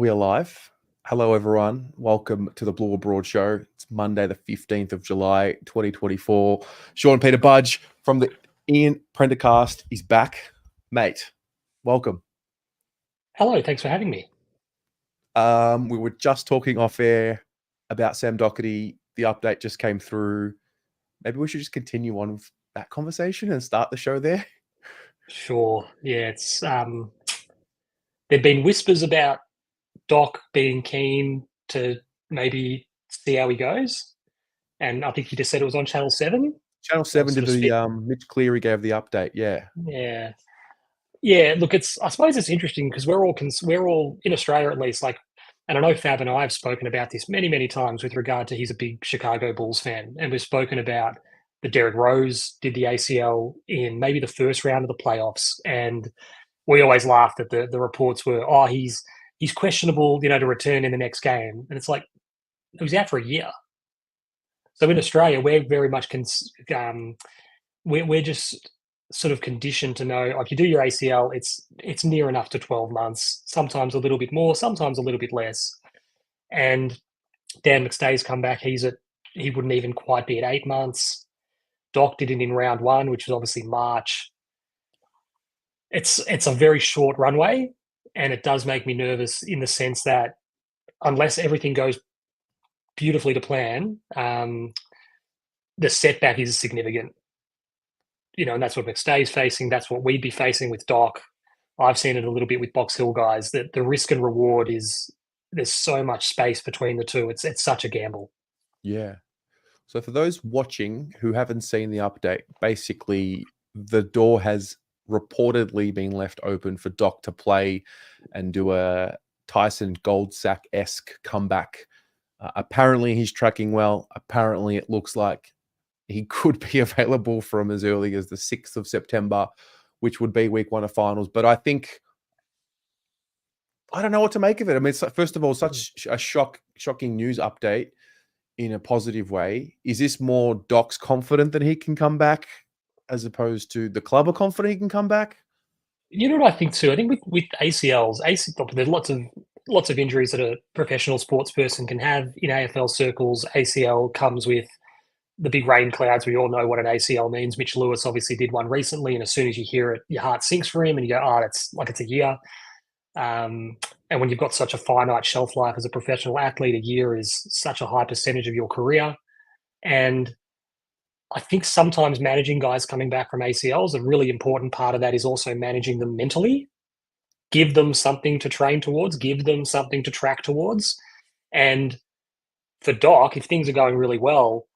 We are live. Hello, everyone. Welcome to the Blue Abroad Show. It's Monday, the 15th of July, 2024. Sean Peter Budge from the Ian Prendercast is back. Mate, welcome. Hello, thanks for having me. We were just talking off air about Sam Doherty. The update just came through. Maybe we should just continue on with that conversation and start the show there. Sure. Yeah, it's there've been whispers about Doc being keen to maybe see how he goes, and I think you just said it was on Channel 7 Channel or 7 sort did of spit. the Mitch Cleary gave the update. Yeah. Yeah. Yeah, look, I suppose it's interesting because we're all in Australia at least, like, and I know Fab and I have spoken about this many, many times with regard to he's a big Chicago Bulls fan, and we've spoken about the Derrick Rose did the ACL in maybe the first round of the playoffs, and we always laughed that the reports were, oh, he's questionable, to return in the next game, and it's like he was out for a year. So in Australia, we're very much we're just sort of conditioned to know, like, you do your ACL, it's near enough to 12 months, sometimes a little bit more, sometimes a little bit less. And Dan McStay's come back, he wouldn't even quite be at 8 months. Doc did it in round one, which was obviously March. It's a very short runway, and it does make me nervous in the sense that unless everything goes beautifully to plan, the setback is significant. And that's what McStay's facing. That's what we'd be facing with Doc. I've seen it a little bit with Box Hill guys, that the risk and reward there's so much space between the two. It's such a gamble. Yeah. So for those watching who haven't seen the update, basically the door has reportedly been left open for Doc to play and do a Tyson Goldsack-esque comeback. Apparently he's tracking well. Apparently it looks like he could be available from as early as the 6th of September, which would be week one of finals. But I don't know what to make of it. I mean, first of all, such a shocking news update in a positive way. Is this more Doc's confident that he can come back as opposed to the club are confident he can come back? You know what I think too? I think with ACLs, there's lots of injuries that a professional sports person can have in AFL circles. ACL comes with the big rain clouds. We all know what an ACL means. Mitch Lewis obviously did one recently, and as soon as you hear it, your heart sinks for him, and you go, "Oh, it's a year." And when you've got such a finite shelf life as a professional athlete, a year is such a high percentage of your career. And I think sometimes managing guys coming back from ACLs, a really important part of that is also managing them mentally. Give them something to train towards, give them something to track towards. And for Doc, if things are going really well,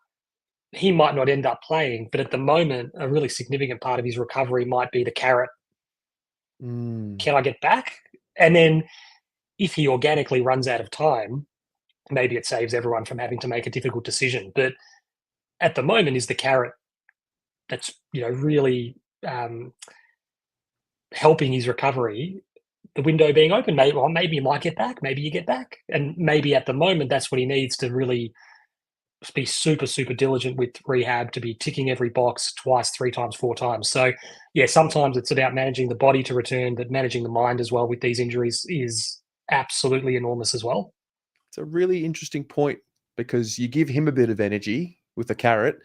he might not end up playing, but at the moment, a really significant part of his recovery might be the carrot. Can I get back? And then if he organically runs out of time, maybe it saves everyone from having to make a difficult decision. But at the moment is the carrot that's really helping his recovery. The window being open, maybe you might get back, maybe you get back, and maybe at the moment that's what he needs to really be super, super diligent with rehab, to be ticking every box twice, three times, four times. So, yeah, sometimes it's about managing the body to return, but managing the mind as well with these injuries is absolutely enormous as well. It's a really interesting point because you give him a bit of energy with the carrot.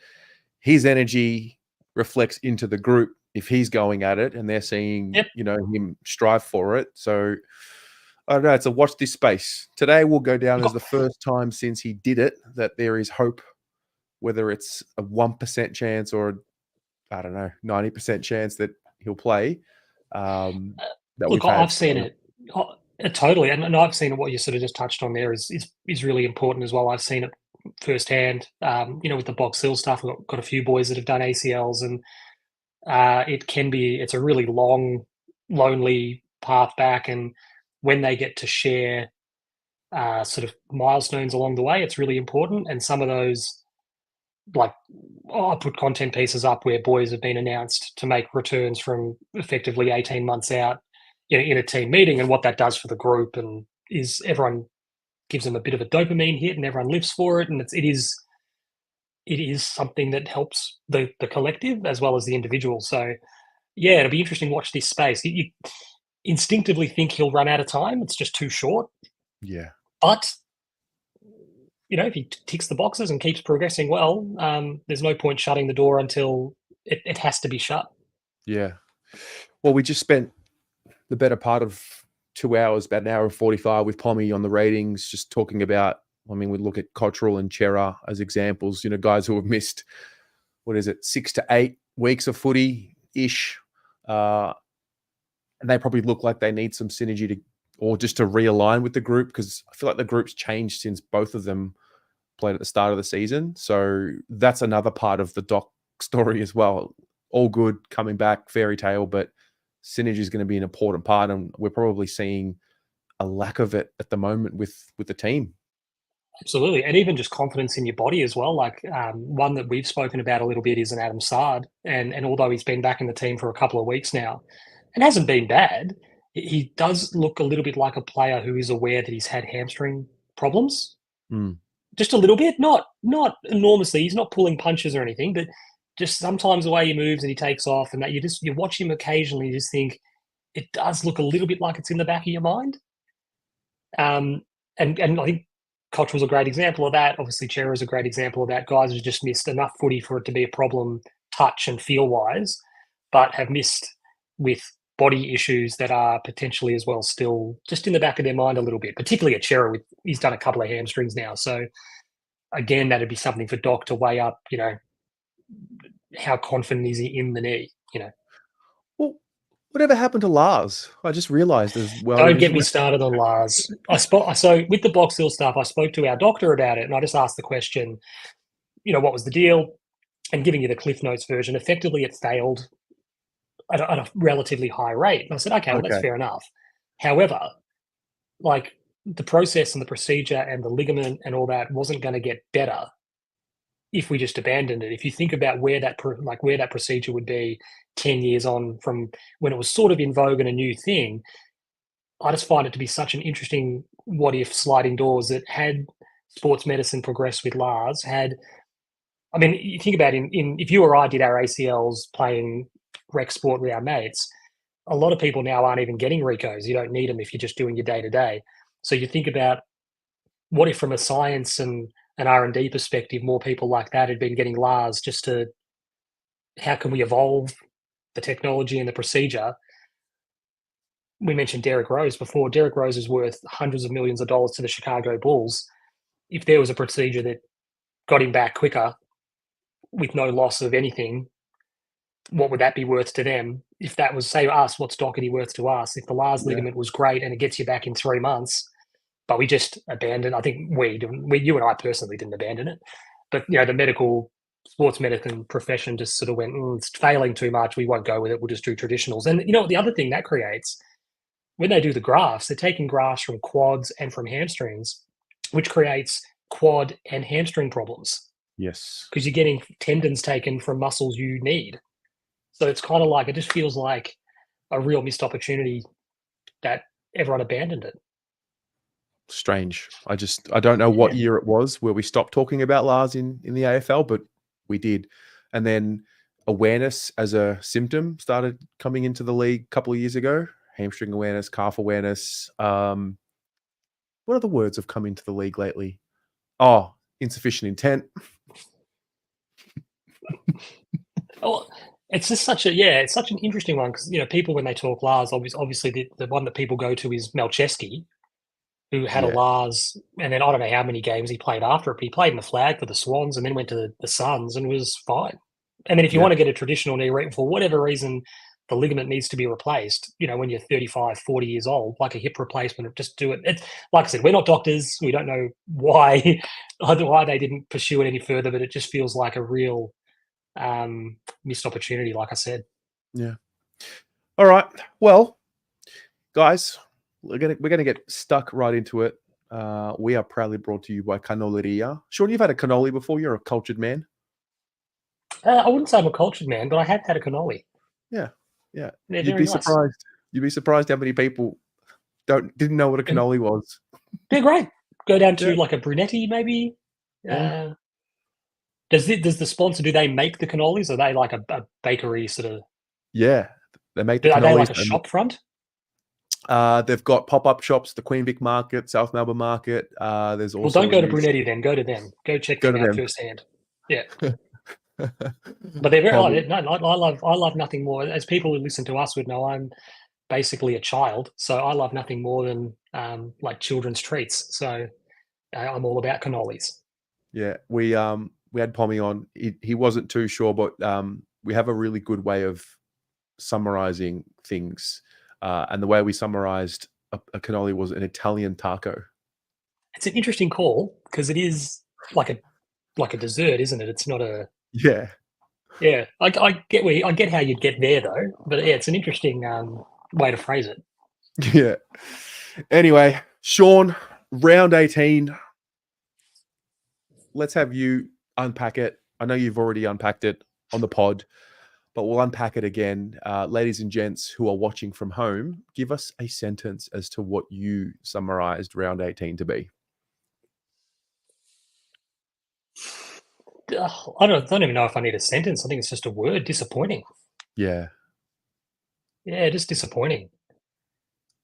His energy reflects into the group if he's going at it and they're seeing, Yep. Him strive for it. So I don't know. It's a watch this space. Today will go down as the first time since he did it that there is hope, whether it's a 1% chance or, I don't know, 90% chance that he'll play. That Look, we've had. I've seen it totally, and I've seen it. What you sort of just touched on there is really important as well. I've seen it firsthand. With the Box Hill stuff, I've got a few boys that have done ACLs, and it's a really long, lonely path back. And when they get to share sort of milestones along the way, it's really important. And some of those, like, I put content pieces up where boys have been announced to make returns from effectively 18 months out in a team meeting, and what that does for the group, and is everyone gives them a bit of a dopamine hit and everyone lives for it. And it is something that helps the collective as well as the individual. So yeah, it'll be interesting to watch this space. You instinctively think he'll run out of time. It's just too short. Yeah. But if he ticks the boxes and keeps progressing well, there's no point shutting the door until it has to be shut. Yeah. Well, we just spent the better part of 2 hours, about an hour and 45 with Pommy on the ratings, just talking about, we look at Cottrell and Chera as examples, guys who have missed, 6 to 8 weeks of footy-ish. And they probably look like they need some synergy or just to realign with the group, because I feel like the group's changed since both of them played at the start of the season. So that's another part of the Doc story as well. All good, coming back, fairy tale, but synergy is going to be an important part, and we're probably seeing a lack of it at the moment with the team. Absolutely. And even just confidence in your body as well. Like one that we've spoken about a little bit is an Adam Sard. And although he's been back in the team for a couple of weeks now and hasn't been bad, he does look a little bit like a player who is aware that he's had hamstring problems. Mm. Just a little bit, not enormously. He's not pulling punches or anything, but just sometimes the way he moves and he takes off and that you watch him occasionally, you just think it does look a little bit like it's in the back of your mind. And I think Cottrell's a great example of that. Obviously, Chera is a great example of that. Guys have just missed enough footy for it to be a problem, touch and feel wise, but have missed with body issues that are potentially as well still just in the back of their mind a little bit. Particularly at Chera, he's done a couple of hamstrings now. So again, that'd be something for Doc to weigh up. How confident is he in the knee? Well, whatever happened to Lars? I just realised as well. Don't get me started on Lars. So with the Box Hill stuff, I spoke to our doctor about it, and I just asked the question, what was the deal? And giving you the Cliff Notes version, effectively it failed at a relatively high rate. And I said, okay, well, that's fair enough. However, like the process and the procedure and the ligament and all that wasn't going to get better if we just abandoned it. If you think about where that procedure would be 10 years on from when it was sort of in vogue and a new thing, I just find it to be such an interesting what if sliding doors that had sports medicine progressed with Lars, you think about if you or I did our ACLs playing rec sport with our mates, a lot of people now aren't even getting recos. You don't need them if you're just doing your day to day. So you think about what if from a science and an R&D perspective, more people like that had been getting Lars just to how can we evolve the technology and the procedure. We mentioned Derrick Rose before. Derrick Rose is worth hundreds of millions of dollars to the Chicago Bulls. If there was a procedure that got him back quicker with no loss of anything, what would that be worth to them? If that was, say, us, what's Doherty worth to us? If the Lars ligament was great and it gets you back in 3 months, but we just abandoned, I think you and I personally didn't abandon it, but the sports medicine profession just sort of went, it's failing too much, we won't go with it, we'll just do traditionals. And the other thing that creates, when they do the grafts, they're taking grafts from quads and from hamstrings, which creates quad and hamstring problems. Yes. Because you're getting tendons taken from muscles you need. So it's kind of like, it just feels like a real missed opportunity that everyone abandoned it. Strange. I don't know what year it was where we stopped talking about Lars in the AFL, but we did. And then awareness as a symptom started coming into the league a couple of years ago. Hamstring awareness, calf awareness. What other words have come into the league lately? Oh, insufficient intent. Oh, it's just it's such an interesting one because people when they talk Lars, obviously the one that people go to is Melcheski, who had a Lars, and then I don't know how many games he played after it, but he played in the flag for the Swans and then went to the Suns and was fine. And then if you want to get a traditional knee for whatever reason, the ligament needs to be replaced, when you're 35, 40 years old, like a hip replacement, just do it. It's, like I said, we're not doctors. We don't know why they didn't pursue it any further, but it just feels like a real missed opportunity, like I said. Yeah. All right. Well, guys, we're gonna get stuck right into it. We are proudly brought to you by Cannoleria. Sean, you've had a cannoli before. You're a cultured man. I wouldn't say I'm a cultured man, but I have had a cannoli. Yeah. They're You'd be surprised. You'd be surprised how many people didn't know what a cannoli was. They're great. Go down to like a Brunetti, maybe. Yeah. Does the sponsor, do they make the cannolis? Are they like a bakery sort of? Yeah, they make the cannolis. Are they like a and shop front? They've got pop-up shops, the Queen Vic Market, South Melbourne Market. There's Well, also don't go to Brunetti then. Go to them. Go check them out them. firsthand. Yeah. But they're very. I love nothing more. As people who listen to us would know, I'm basically a child, so I love nothing more than like children's treats. So I'm all about cannolis. Yeah, we had Pommy on. He wasn't too sure, but we have a really good way of summarizing things, and the way we summarized a cannoli was an Italian taco. It's an interesting call because it is like a dessert, isn't it? It's not a. Yeah. Yeah, I get how you'd get there though, but yeah, it's an interesting way to phrase it. Yeah. Anyway, Sean, round 18. Let's have you unpack it. I know you've already unpacked it on the pod, but we'll unpack it again. Ladies and gents who are watching from home, give us a sentence as to what you summarized round 18 to be. I don't even know if I need a sentence. I think it's just a word. Disappointing. Yeah. Yeah, just disappointing.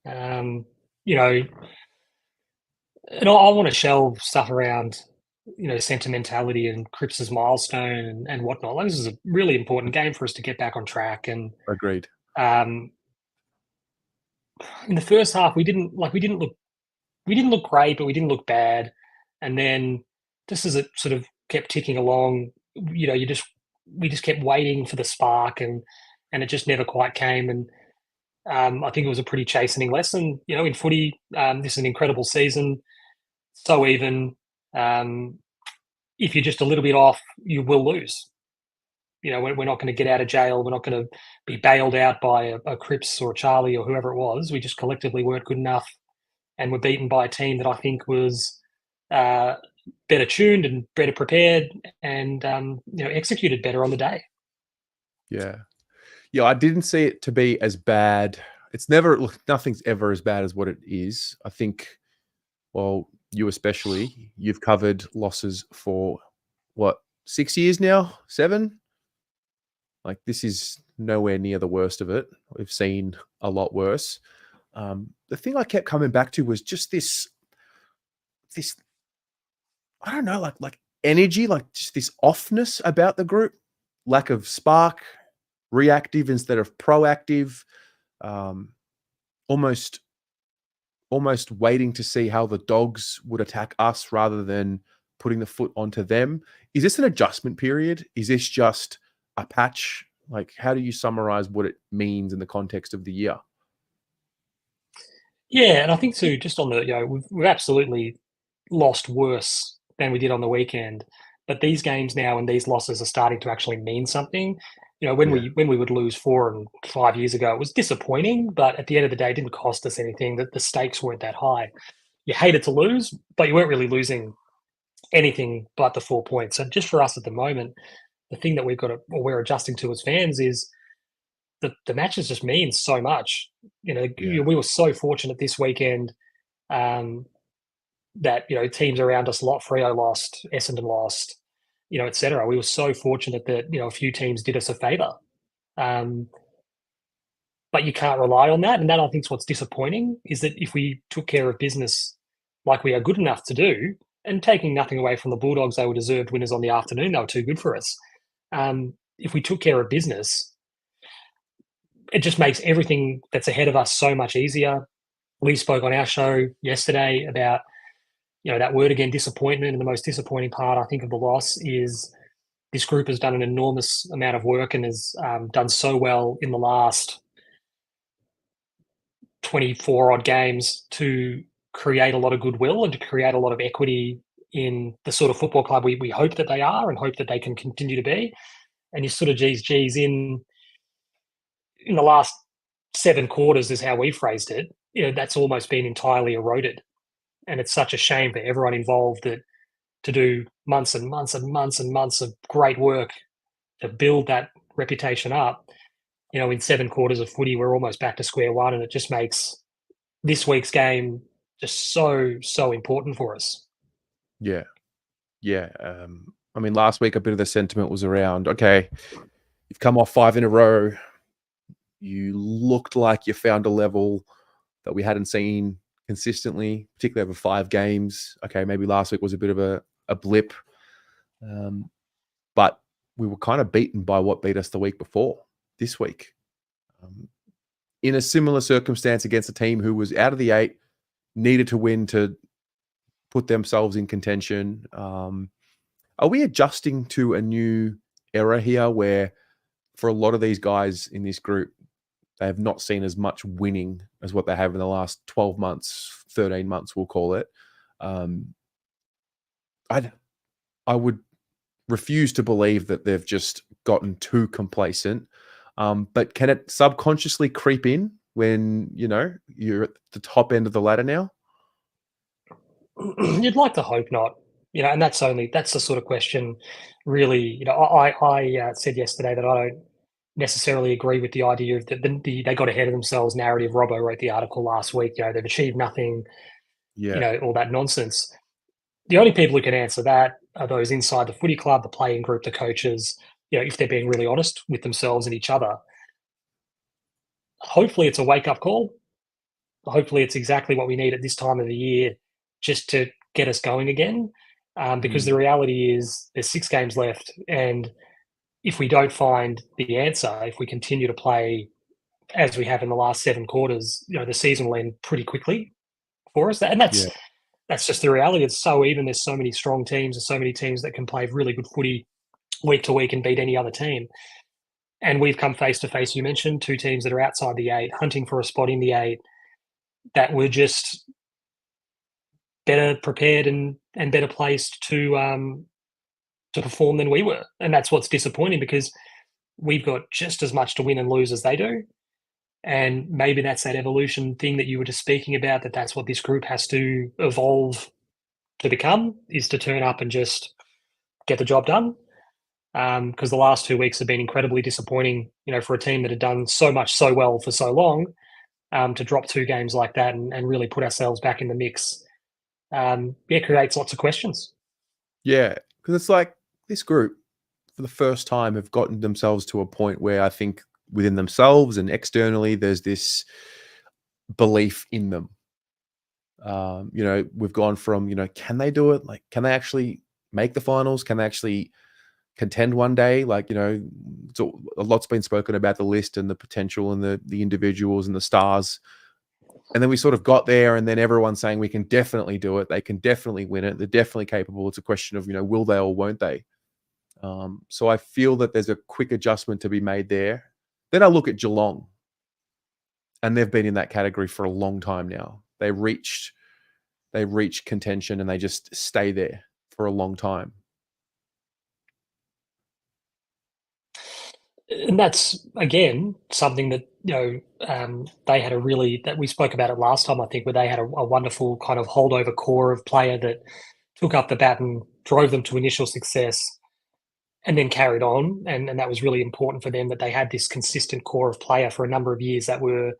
You know, and I want to shelve stuff around, sentimentality and Cripps's milestone and whatnot. Like, this is a really important game for us to get back on track. And Agreed. in the first half, we didn't look great, but we didn't look bad. And then just as it sort of kept ticking along, we just kept waiting for the spark, and it just never quite came. And I think it was a pretty chastening lesson. In footy, this is an incredible season, so even. If you're just a little bit off, you will lose. We're not going to get out of jail. We're not going to be bailed out by a Cripps or a Charlie or whoever it was. We just collectively weren't good enough, and were beaten by a team that I think was better tuned and better prepared, and executed better on the day. Yeah. Yeah, I didn't see it to be as bad. It's never, nothing's ever as bad as what it is. I think, well, you especially, you've covered losses for what, 6 years now? 7? Like, this is nowhere near the worst of it. We've seen a lot worse. The thing I kept coming back to was just this, I don't know, like energy, like just this offness about the group, lack of spark, reactive instead of proactive, almost waiting to see how the Dogs would attack us rather than putting the foot onto them. Is this an adjustment period? Is this just a patch? Like, how do you summarize what it means in the context of the year? Yeah, and I think too, just on the, we've absolutely lost worse than we did on the weekend, but these games now and these losses are starting to actually mean something. When we would lose 4 and 5 years ago, it was disappointing, but at the end of the day, it didn't cost us anything. That the stakes weren't that high. You hated to lose, but you weren't really losing anything but the 4 points. And just for us at the moment, the thing that we're adjusting to as fans is the matches just mean so much. We were so fortunate this weekend that teams around us, Freo lost, Essendon lost, etc. We were so fortunate that a few teams did us a favour, but you can't rely on that. And that, I think, is what's disappointing, is that if we took care of business like we are good enough to do, and taking nothing away from the Bulldogs, they were deserved winners on the afternoon. They were too good for us. If we took care of business, it just makes everything that's ahead of us so much easier. We spoke on our show yesterday about that word again, disappointment. And the most disappointing part, I think, of the loss is this group has done an enormous amount of work and has done so well in the last 24 odd games to create a lot of goodwill and to create a lot of equity in the sort of football club we hope that they are and hope that they can continue to be. And you sort of geez in the last 7 quarters is how we phrased it. That's almost been entirely eroded. And it's such a shame for everyone involved that to do months and months and months and months of great work to build that reputation up, in 7 quarters of footy, we're almost back to square one. And it just makes this week's game just so important for us. Yeah. Yeah. I mean, last week, a bit of the sentiment was around, okay, you've come off 5 in a row. You looked like you found a level. that we hadn't seen consistently, particularly over 5 games. Okay, maybe last week was a bit of a blip, but we were kind of beaten by what beat us the week before this week. In a similar circumstance against a team who was out of the 8, needed to win to put themselves in contention. Are we adjusting to a new era here where for a lot of these guys in this group, they have not seen as much winning as what they have in the last 12 months, 13 months, we'll call it. I would refuse to believe that they've just gotten too complacent. But can it subconsciously creep in when, you're at the top end of the ladder now? You'd like to hope not, and that's the sort of question, really. I said yesterday that I don't necessarily agree with the idea of the they got ahead of themselves narrative. Robbo wrote the article last week. They've achieved nothing. Yeah. All that nonsense. The only people who can answer that are those inside the footy club, the playing group, the coaches. If they're being really honest with themselves and each other. Hopefully, it's a wake up call. Hopefully, it's exactly what we need at this time of the year, just to get us going again. Because the reality is, there's 6 games left, and if we don't find the answer, if we continue to play as we have in the last 7 quarters, the season will end pretty quickly for us. And that's just the reality. It's so even. There's so many strong teams. There's so many teams that can play really good footy week to week and beat any other team. And we've come face to face. You mentioned 2 teams that are outside the 8, hunting for a spot in the 8, that were just better prepared and better placed to perform than we were. And that's what's disappointing, because we've got just as much to win and lose as they do. And maybe that's that evolution thing that you were just speaking about, that's what this group has to evolve to become, is to turn up and just get the job done. Because the last 2 weeks have been incredibly disappointing, for a team that had done so much so well for so long, to drop 2 games like that and really put ourselves back in the mix. Creates lots of questions. Yeah, because it's like this group, for the first time, have gotten themselves to a point where I think within themselves and externally, there's this belief in them. We've gone from, can they do it? Like, can they actually make the finals? Can they actually contend one day? Like, a lot's been spoken about the list and the potential and the individuals and the stars. And then we sort of got there, and then everyone's saying we can definitely do it. They can definitely win it. They're definitely capable. It's a question of, will they or won't they? So I feel that there's a quick adjustment to be made there. Then I look at Geelong, and they've been in that category for a long time now. They reach contention, and they just stay there for a long time. And that's, again, something that, they had that we spoke about it last time, I think, where they had a wonderful kind of holdover core of player that took up the baton, drove them to initial success, and then carried on. And that was really important for them, that they had this consistent core of player for a number of years that were,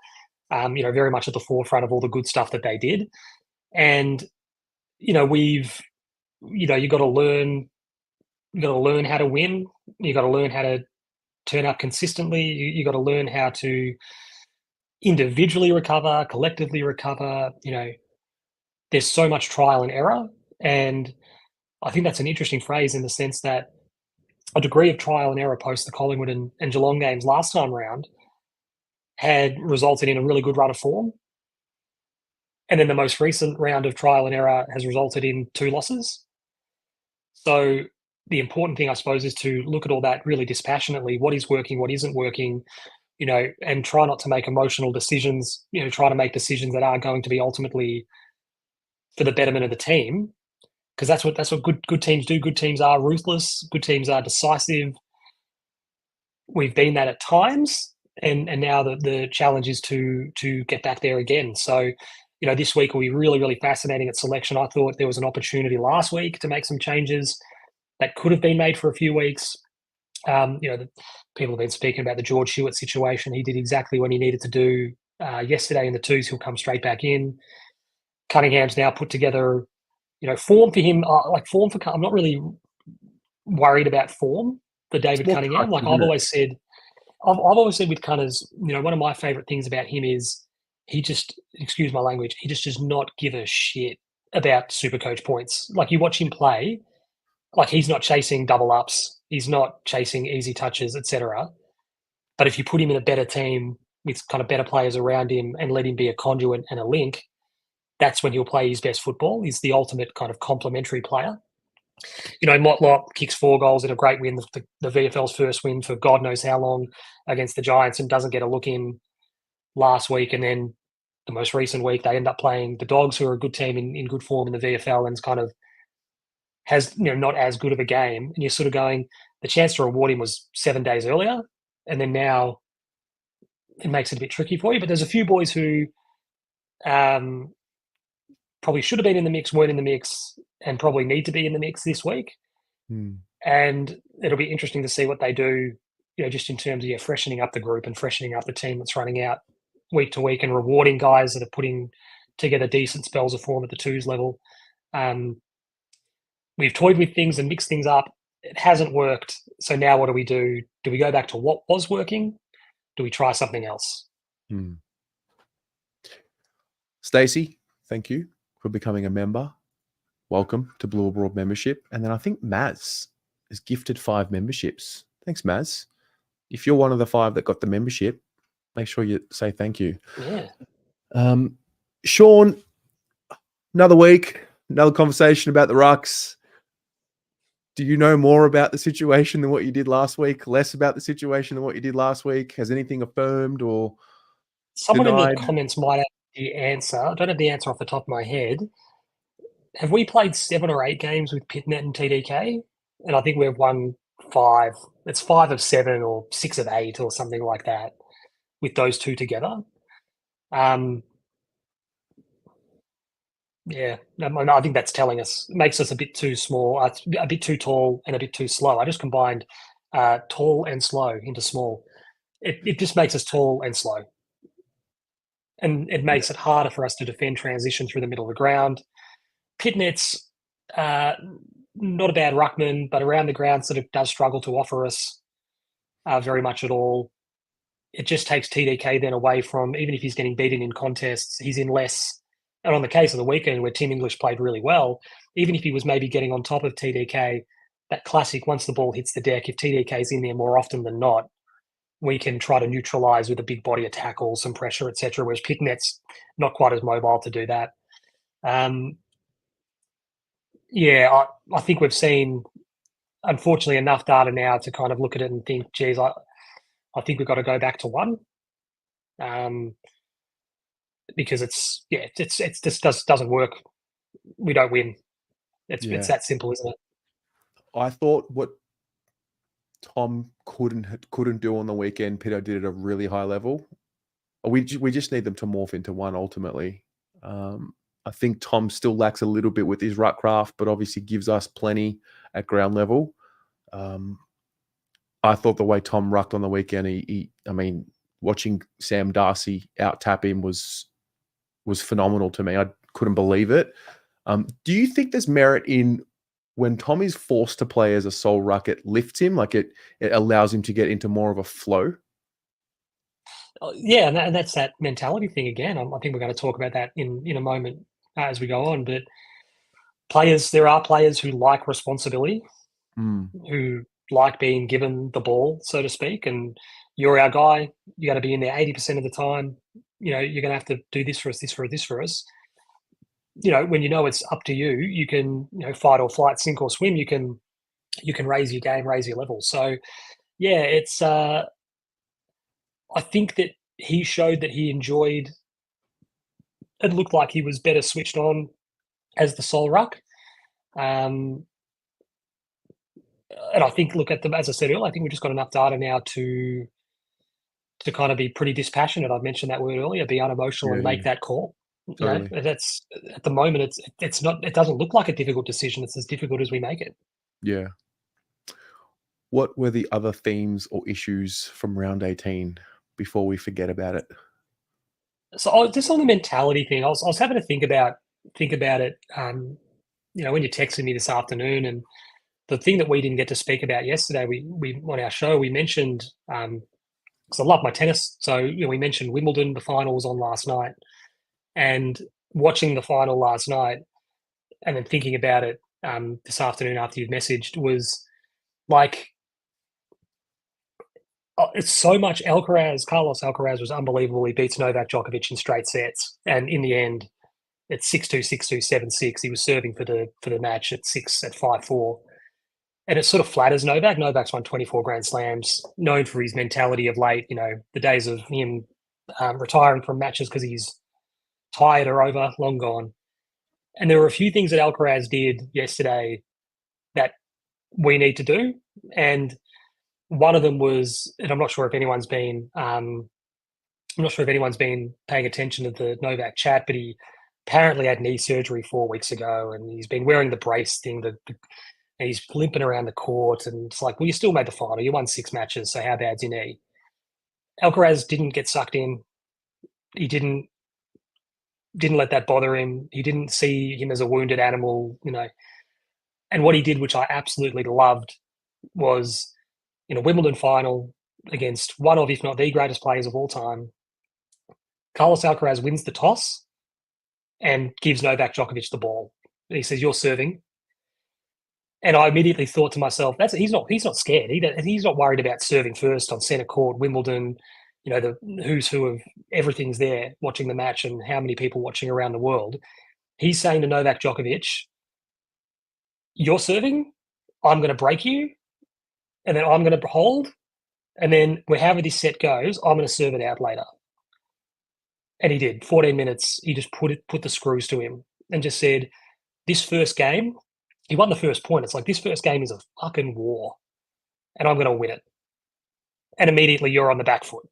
very much at the forefront of all the good stuff that they did. And, you got to learn how to win. You got to learn how to turn up consistently. You got to learn how to individually recover, collectively recover. There's so much trial and error. And I think that's an interesting phrase, in the sense that a degree of trial and error post the Collingwood and Geelong games last time round had resulted in a really good run of form. And then the most recent round of trial and error has resulted in 2 losses. So the important thing, I suppose, is to look at all that really dispassionately. What is working, what isn't working, and try not to make emotional decisions, try to make decisions that are going to be ultimately for the betterment of the team. Because that's what good teams do. Good teams are ruthless. Good teams are decisive. We've been that at times, and now the challenge is to get back there again. So, this week will be really, really fascinating at selection. I thought there was an opportunity last week to make some changes that could have been made for a few weeks. The people have been speaking about the George Hewitt situation. He did exactly what he needed to do yesterday in the twos. He'll come straight back in. Cunningham's now put together, form for him. I'm not really worried about form for David Cunningham. Like I've always said with Cunners, one of my favourite things about him is he just, excuse my language, he just does not give a shit about Supercoach points. Like, you watch him play, like, he's not chasing double ups, he's not chasing easy touches, etc. But if you put him in a better team with kind of better players around him and let him be a conduit and a link, that's when he'll play his best football. He's the ultimate kind of complementary player. Motlop kicks 4 goals in a great win, the VFL's first win for God knows how long against the Giants, and doesn't get a look in last week. And then the most recent week, they end up playing the Dogs, who are a good team in good form in the VFL, and kind of has not as good of a game. And you're sort of going, the chance to reward him was 7 days earlier, and then now it makes it a bit tricky for you. But there's a few boys who probably should have been in the mix, weren't in the mix, and probably need to be in the mix this week. And it'll be interesting to see what they do, just in terms of freshening up the group and freshening up the team that's running out week to week, and rewarding guys that are putting together decent spells of form at the twos level. We've toyed with things and mixed things up. It hasn't worked. So now what do we do? Do we go back to what was working? Do we try something else? Stacey, thank you for becoming a member. Welcome to Blue Abroad membership. And then I think Maz is gifted 5 memberships. Thanks, Maz. If you're one of the 5 that got the membership, make sure you say thank you. Yeah. Sean, another week, another conversation about the Rucks. Do you know more about the situation than what you did last week? Less about the situation than what you did last week? Has anything affirmed or someone denied? in the comments might have the answer. I don't have the answer off the top of my head. Have we played 7 or 8 games with Pitnet and TDK? And I think we've won 5. It's 5 of 7 or 6 of 8 or something like that with those two together. Yeah, I think that's telling us. It makes us a bit too small, a bit too tall, and a bit too slow. I just combined tall and slow into small. It just makes us tall and slow. And it makes it harder for us to defend transition through the middle of the ground. Pitnet's not a bad ruckman, but around the ground sort of does struggle to offer us very much at all. It just takes TDK then away from, even if he's getting beaten in contests, he's in less. And on the case of the weekend where Tim English played really well, even if he was maybe getting on top of TDK, that classic, once the ball hits the deck, if TDK's in there more often than not, we can try to neutralise with a big body of tackle, some pressure, etc. Whereas Pitnet's not quite as mobile to do that. Yeah, I think we've seen, unfortunately, enough data now to kind of look at it and think, geez, I think we've got to go back to 1. Because it's just doesn't work. We don't win. It's that simple, isn't it? I thought what Tom couldn't do on the weekend, Peter did at a really high level. We just need them to morph into 1 ultimately. I think Tom still lacks a little bit with his ruck craft, but obviously gives us plenty at ground level. I thought the way Tom rucked on the weekend, watching Sam Darcy out tap him was phenomenal to me. I couldn't believe it. Do you think there's merit in when Tom is forced to play as a sole ruck, it lifts him, like it allows him to get into more of a flow? Yeah, and that's that mentality thing again. I think we're going to talk about that in a moment as we go on. But there are players who like responsibility, who like being given the ball, so to speak. And you're our guy. You're going to be in there 80% of the time. You're going to have to do this for us, this for us. When it's up to you, you can fight or flight, sink or swim. You can raise your game, raise your level. So yeah, it's. I think that he showed that he enjoyed. It looked like he was better switched on as the sole ruck. And I think, look at them, as I said earlier, I think we've just got enough data now to kind of be pretty dispassionate. I've mentioned that word earlier, be unemotional and make that call. Totally. That's at the moment, it's not, it doesn't look like a difficult decision. It's as difficult as we make it. Yeah. What were the other themes or issues from round 18 before we forget about it? So just on the mentality thing, I was having to think about it. When you texted me this afternoon, and the thing that we didn't get to speak about yesterday, we on our show we mentioned because I love my tennis. So we mentioned Wimbledon. The final was on last night, and watching the final last night, and then thinking about it this afternoon after you'd messaged was like, it's so much Carlos Alcaraz was unbelievable. He beats Novak Djokovic in straight sets, and in the end, it's 6-2, 6-2, 7-6. He was serving for the match at 5-4. And it sort of flatters Novak. Novak's won 24 Grand Slams, known for his mentality of late. The days of him retiring from matches because he's tired are over, long gone. And there were a few things that Alcaraz did yesterday that we need to do. And one of them was, and I'm not sure if anyone's been paying attention to the Novak chat, but he apparently had knee surgery 4 weeks ago, and he's been wearing the brace thing, and he's limping around the court. And it's like, well, you still made the final. You won 6 matches, so how bad's your knee? Alcaraz didn't get sucked in. He didn't let that bother him. He didn't see him as a wounded animal, And what he did, which I absolutely loved, was in a Wimbledon final against one of, if not the greatest players of all time, Carlos Alcaraz wins the toss and gives Novak Djokovic the ball. And he says, "You're serving." And I immediately thought to myself, he's not scared. He's not worried about serving first on centre court, Wimbledon, the who's who of everything's there watching the match and how many people watching around the world. He's saying to Novak Djokovic, "You're serving, I'm going to break you, and then I'm going to hold, and then however this set goes, I'm going to serve it out later." And he did. 14 minutes, he just put the screws to him and just said, this first game, he won the first point. It's like, this first game is a fucking war, and I'm going to win it. And immediately you're on the back foot.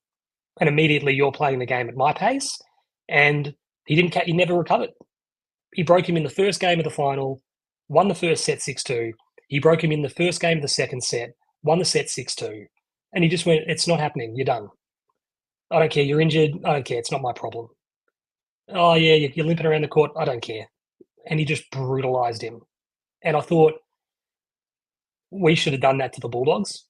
And immediately you're playing the game at my pace. And he never recovered. He broke him in the first game of the final, won the first set 6-2. He broke him in the first game of the second set, won the set 6-2. And he just went, it's not happening. You're done. I don't care. You're injured. I don't care. It's not my problem. Oh, yeah, you're limping around the court. I don't care. And he just brutalized him. And I thought, we should have done that to the Bulldogs.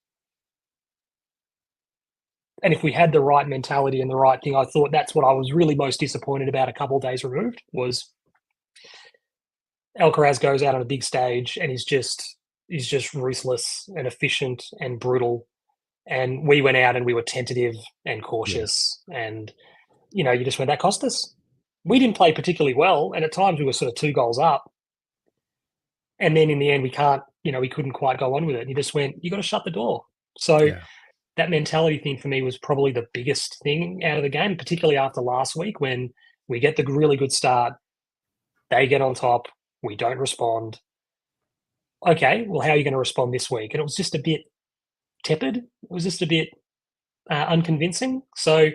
And if we had the right mentality and the right thing, I thought that's what I was really most disappointed about a couple of days removed, was Alcaraz goes out on a big stage and he's just ruthless and efficient and brutal. And we went out and we were tentative and cautious. Yeah. And, you just went, that cost us. We didn't play particularly well. And at times we were sort of 2 goals up. And then in the end, we couldn't quite go on with it. And you just went, you got to shut the door. So that mentality thing for me was probably the biggest thing out of the game, particularly after last week when we get the really good start. They get on top. We don't respond. Okay, well, how are you going to respond this week? And it was just a bit tepid. It was just a bit unconvincing. So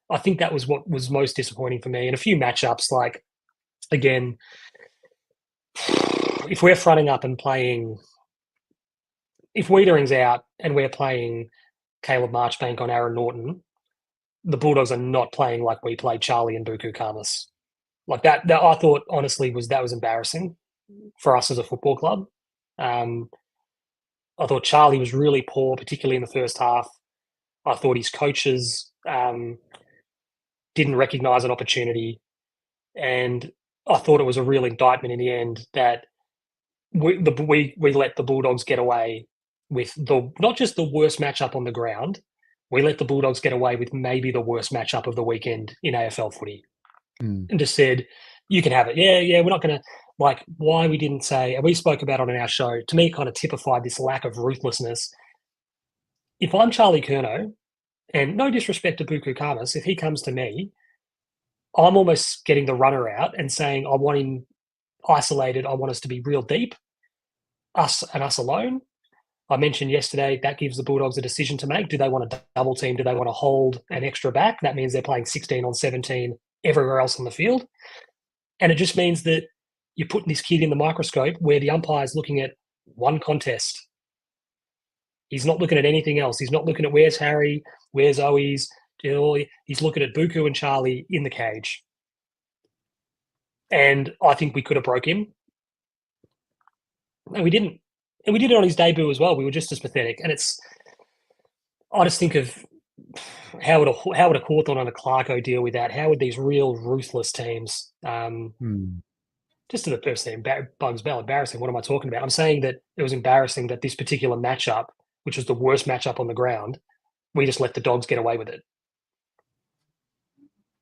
I think that was what was most disappointing for me. And a few matchups, like, again, if we're fronting up and playing, if Wiedering's out and we're playing Caleb Marchbank on Aaron Norton, the Bulldogs are not playing like we played Charlie and Buku Khamis. Like that I thought, honestly, was embarrassing for us as a football club. I thought Charlie was really poor, particularly in the first half. I thought his coaches didn't recognise an opportunity. And I thought it was a real indictment in the end that we let the Bulldogs get away with not just the worst matchup on the ground, we let the Bulldogs get away with maybe the worst matchup of the weekend in AFL footy. And just said, you can have it. Yeah, we're not going to, why we didn't say, and we spoke about it on our show, to me it kind of typified this lack of ruthlessness. If I'm Charlie Curnow, and no disrespect to Buku Khamis, if he comes to me, I'm almost getting the runner out and saying, I want him isolated. I want us to be real deep, us alone. I mentioned yesterday that gives the Bulldogs a decision to make. Do they want to double team? Do they want to hold an extra back? That means they're playing 16 on 17 everywhere else on the field. And it just means that you're putting this kid in the microscope where the umpire's looking at one contest. He's not looking at anything else. He's not looking at where's Harry, where's Owies. He's looking at Buku and Charlie in the cage. And I think we could have broke him. And we didn't. And we did it on his debut as well. We were just as pathetic. And I just think of how would a Hawthorn and a Clarko deal with that? How would these real ruthless teams, Hmm. just to the person bugs Bell, embarrassing. What am I talking about? I'm saying that it was embarrassing that this particular matchup, which was the worst matchup on the ground, we just let the Dogs get away with it.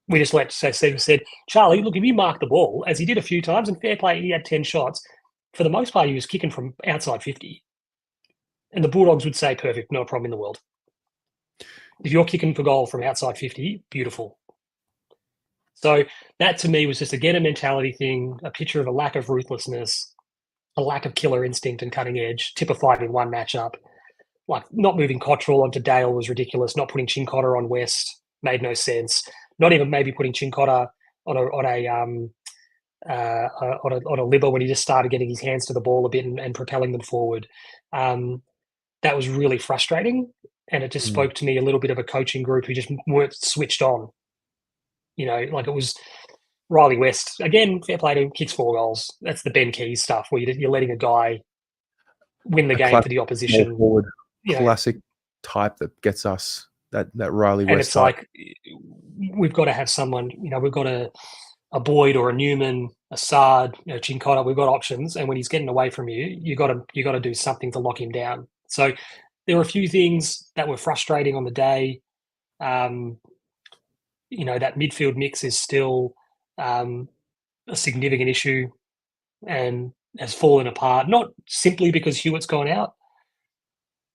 We just let Stephen said, Charlie, look, if you mark the ball, as he did a few times, and fair play, he had 10 shots. For the most part, he was kicking from outside 50. And the Bulldogs would say, perfect, no problem in the world. If you're kicking for goal from outside 50, beautiful. So that to me was just again a mentality thing, a picture of a lack of ruthlessness, a lack of killer instinct and cutting edge, typified in one matchup. Like not moving Cottrell onto Dale was ridiculous. Not putting Chincotta on West made no sense. Not even maybe putting Chincotta on a libber when he just started getting his hands to the ball a bit and propelling them forward. That was really frustrating, and it just Mm. spoke to me a little bit of a coaching group who just weren't switched on. You know, like it was Riley West again. Fair play to him, kicks 4 goals. That's the Ben Keys stuff where you're letting a guy win the A game for classic the small opposition. forward, You know, classic type that gets us that Riley and West it's type. like we've got to have someone. You know, we've got a Boyd or a Newman, a Sard, you know, Chincotta. We've got options, and when he's getting away from you, you got to do something to lock him down. So there were a few things that were frustrating on the day. You know, that midfield mix is still a significant issue and has fallen apart. Not simply because Hewitt's gone out,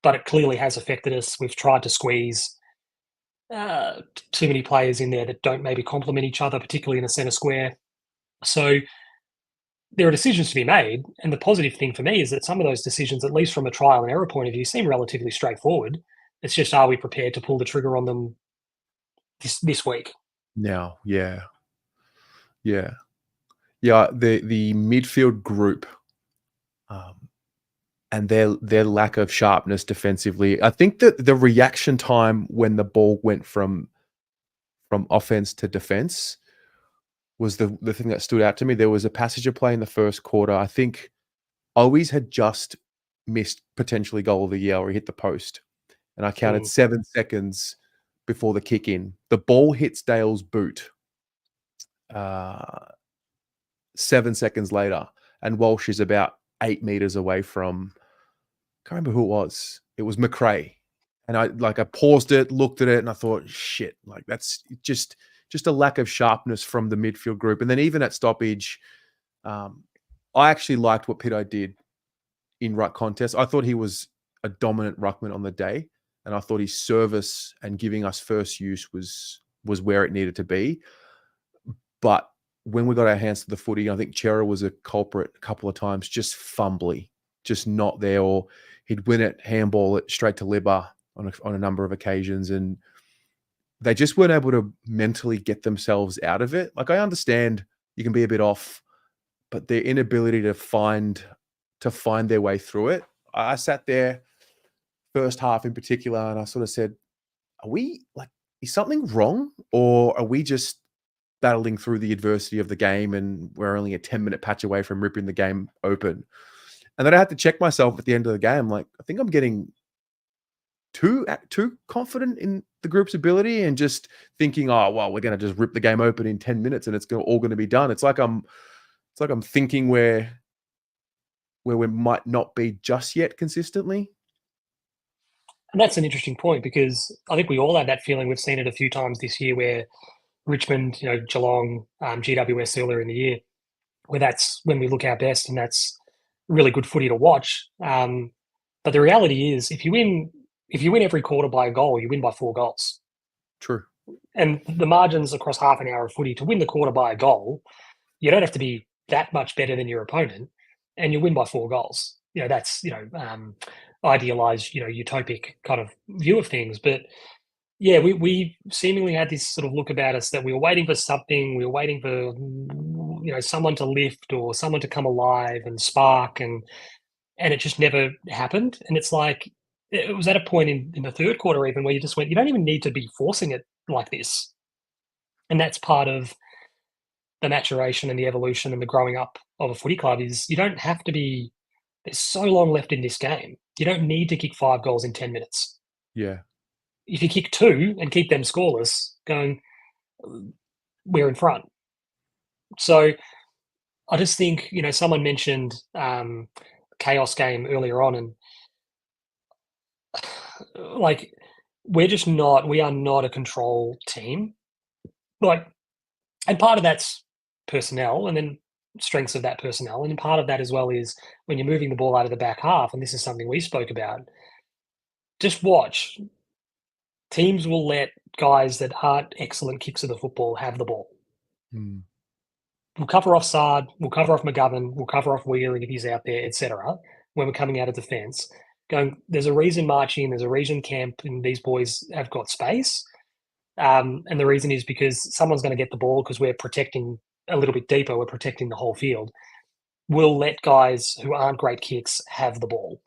but it clearly has affected us. We've tried to squeeze too many players in there that don't maybe complement each other, particularly in the centre square. So there are decisions to be made, and the positive thing for me is that some of those decisions, at least from a trial and error point of view, seem relatively straightforward. It's just, are we prepared to pull the trigger on them this week? Now, yeah. The midfield group, and their lack of sharpness defensively. I think that the reaction time when the ball went from offense to defense was the thing that stood out to me. There was a passage of play in the first quarter. I think Owies had just missed potentially goal of the year, or he hit the post, and I counted 7 seconds before the kick in. The ball hits Dale's boot 7 seconds later, and Walsh is about 8 meters away from, I can't remember who it was. It was McRae. And I paused it, looked at it, and I thought, shit, like that's just a lack of sharpness from the midfield group. And then even at stoppage, I actually liked what Pito did in ruck contest. I thought he was a dominant ruckman on the day, and I thought his service and giving us first use was where it needed to be. But when we got our hands to the footy, I think Chera was a culprit a couple of times, just fumbly, just not there, or he'd win it, handball it straight to Libba on a number of occasions, and they just weren't able to mentally get themselves out of it. Like, I understand you can be a bit off, but their inability to find their way through it. I sat there first half in particular, and I sort of said, "Are we like, is something wrong, or are we just battling through the adversity of the game and we're only a 10-minute patch away from ripping the game open?" And then I had to check myself at the end of the game. Like, I think I'm getting too confident in the group's ability and just thinking, oh, well, we're going to just rip the game open in 10 minutes and it's all going to be done. It's like I'm thinking where we might not be just yet consistently. And that's an interesting point because I think we all had that feeling. We've seen it a few times this year where Richmond, you know, Geelong, GWS earlier in the year, where that's when we look our best and that's really good footy to watch. But the reality is, if you win every quarter by a goal, you win by 4 goals. True. And the margins across half an hour of footy to win the quarter by a goal, you don't have to be that much better than your opponent, and you win by 4 goals. You know, that's, idealized, utopic kind of view of things. But yeah, we seemingly had this sort of look about us that we were waiting for something. We were waiting for, someone to lift or someone to come alive and spark, and it just never happened. And it's like it was at a point in the third quarter even where you just went, you don't even need to be forcing it like this. And that's part of the maturation and the evolution and the growing up of a footy club is you don't have to be. There's so long left in this game. You don't need to kick 5 goals in 10 minutes. Yeah. if you kick 2 and keep them scoreless, going, we're in front. So I just think, someone mentioned chaos game earlier on, and like we are not a control team. And part of that's personnel, and then strengths of that personnel, and part of that as well is when you're moving the ball out of the back half, and this is something we spoke about. Just watch. Teams will let guys that aren't excellent kicks of the football have the ball. Mm. We'll cover off Sard, we'll cover off McGovern, we'll cover off Wheeling if he's out there, etc. When we're coming out of defence, there's a reason marching, there's a reason camp, and these boys have got space. And the reason is because someone's going to get the ball because we're protecting a little bit deeper, we're protecting the whole field. We'll let guys who aren't great kicks have the ball.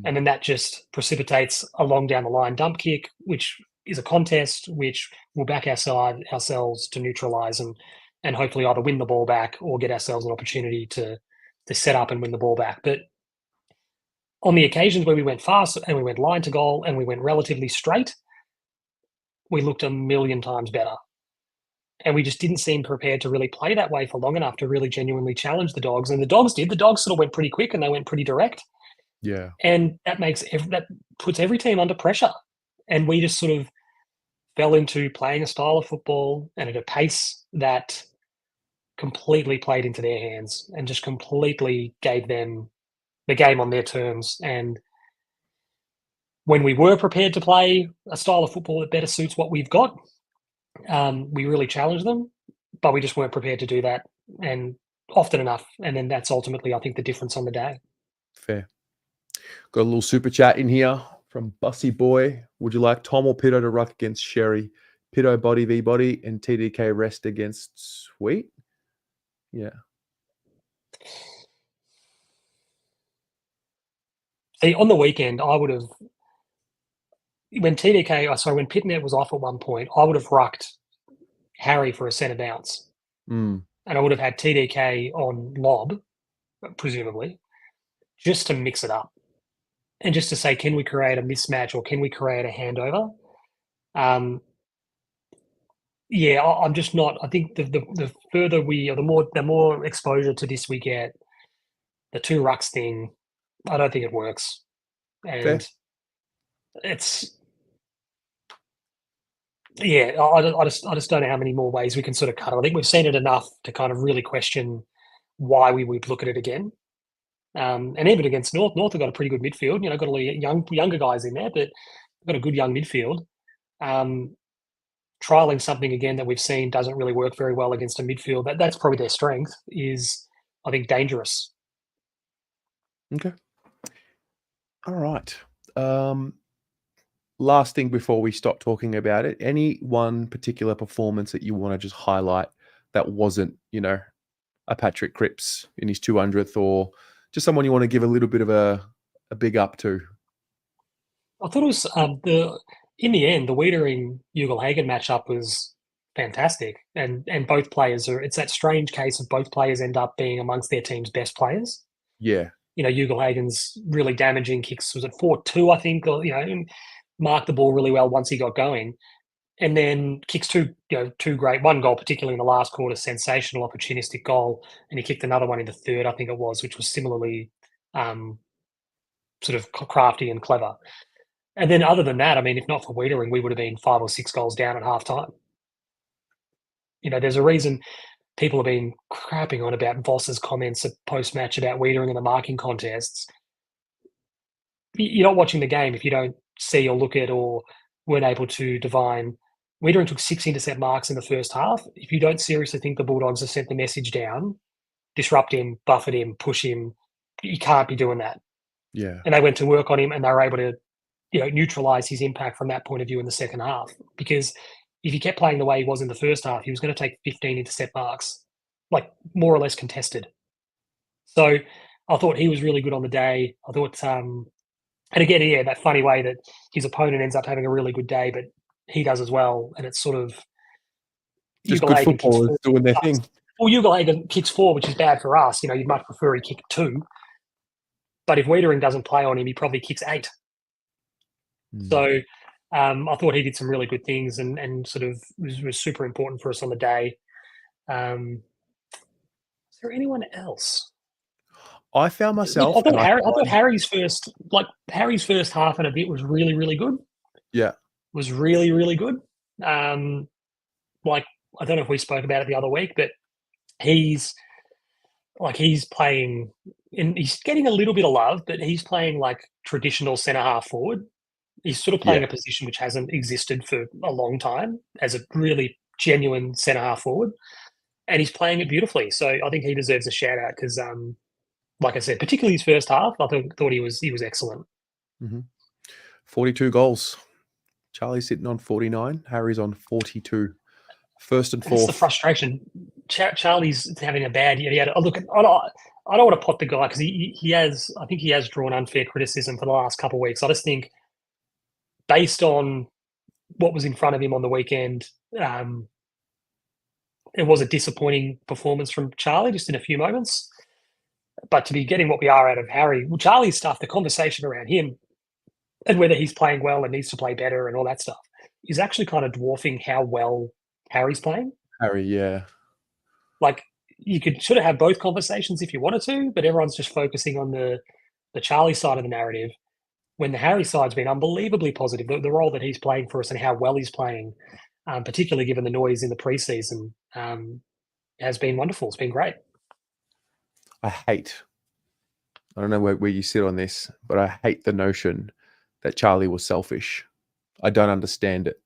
And then that just precipitates a long down the line dump kick, which is a contest, which will back ourselves to neutralise and hopefully either win the ball back or get ourselves an opportunity to set up and win the ball back. But on the occasions where we went fast and we went line to goal and we went relatively straight, we looked a million times better. And we just didn't seem prepared to really play that way for long enough to really genuinely challenge the Dogs. And the Dogs did. The Dogs sort of went pretty quick and they went pretty direct. Yeah. And that puts every team under pressure. And we just sort of fell into playing a style of football and at a pace that completely played into their hands and just completely gave them the game on their terms. And when we were prepared to play a style of football that better suits what we've got, we really challenged them, but we just weren't prepared to do that and often enough. And then that's ultimately, I think, the difference on the day. Fair. Got a little super chat in here from Bussy Boy. Would you like Tom or Pito to ruck against Sherry? Pito body v body and TDK rest against Sweet? Yeah. See, on the weekend, I would have, when Pitnet was off at one point, I would have rucked Harry for a centre bounce. Mm. And I would have had TDK on lob, presumably, just to mix it up. And just to say, can we create a mismatch or can we create a handover? Yeah, I'm just not. I think the further we, or the more exposure to this we get, the two rucks thing, I don't think it works. And Fair. it's, yeah, I just don't know how many more ways we can sort of cut it. I think we've seen it enough to kind of really question why we would look at it again. And even against North have got a pretty good midfield. Got a lot of younger guys in there, but got a good young midfield. Trialing something again that we've seen doesn't really work very well against a midfield. That's probably their strength, is I think dangerous. Okay. All right. Last thing before we stop talking about it, any one particular performance that you want to just highlight that wasn't, a Patrick Cripps in his 200th, or just someone you want to give a little bit of a big up to? I thought it was in the end, the Wiedering Ugle Haagen matchup was fantastic, and both players it's that strange case of both players end up being amongst their team's best players. Yeah. Ugle Hagen's really damaging kicks, was it 4-2, I think, or marked the ball really well once he got going. And then kicks two great, one goal, particularly in the last quarter, sensational, opportunistic goal. And he kicked another one in the third, I think it was, which was similarly sort of crafty and clever. And then other than that, I mean, if not for Wiedering, we would have been 5 or 6 goals down at halftime. There's a reason people have been crapping on about Voss's comments at post-match about Wiedering and the marking contests. You're not watching the game if you don't see or look at or weren't able to divine. Wiedering took 6 intercept marks in the first half. If you don't seriously think the Bulldogs have sent the message down, disrupt him, buffet him, push him, you can't be doing that. Yeah. And they went to work on him and they were able to, neutralise his impact from that point of view in the second half. Because if he kept playing the way he was in the first half, he was going to take 15 intercept marks, like more or less contested. So I thought he was really good on the day. I thought, and again, yeah, that funny way that his opponent ends up having a really good day, but he does as well. And it's sort of just good footballers doing their thing. Well, Ugle Haagen kicks 4, which is bad for us. You'd much prefer he kick 2. But if Wiedering doesn't play on him, he probably kicks 8. So I thought he did some really good things and sort of was super important for us on the day. Is there anyone else? I found Look, myself, and I I thought find, Harry's first half and a bit was really, really good. yeah, Was really, really good. Like, I don't know if we spoke about it the other week, but he's playing, and he's getting a little bit of love, but he's playing like traditional centre half forward. He's sort of playing yeah, a position which hasn't existed for a long time as a really genuine centre half forward, and he's playing it beautifully. So I think he deserves a shout out because, like I said, particularly his first half, I thought he was excellent. 42 goals. Charlie's sitting on 49. Harry's on 42. First and And it's the fourth. frustration. Charlie's having a bad year. He had look. I don't want to pot the guy because he has. I think he has drawn unfair criticism for the last couple of weeks. I just think, based on what was in front of him on the weekend, it was a disappointing performance from Charlie just in a few moments. But to be getting what we are out of Harry, well, Charlie's stuff, the conversation around him and whether he's playing well and needs to play better and all that stuff is actually kind of dwarfing how well Harry's playing. Harry, yeah. Like, you could sort of have both conversations if you wanted to, but everyone's just focusing on the Charlie side of the narrative when the Harry side's been unbelievably positive. The role that he's playing for us and how well he's playing, particularly given the noise in the preseason, has been wonderful. It's been great. I don't know where you sit on this, but I hate the notion that Charlie was selfish. I don't understand it.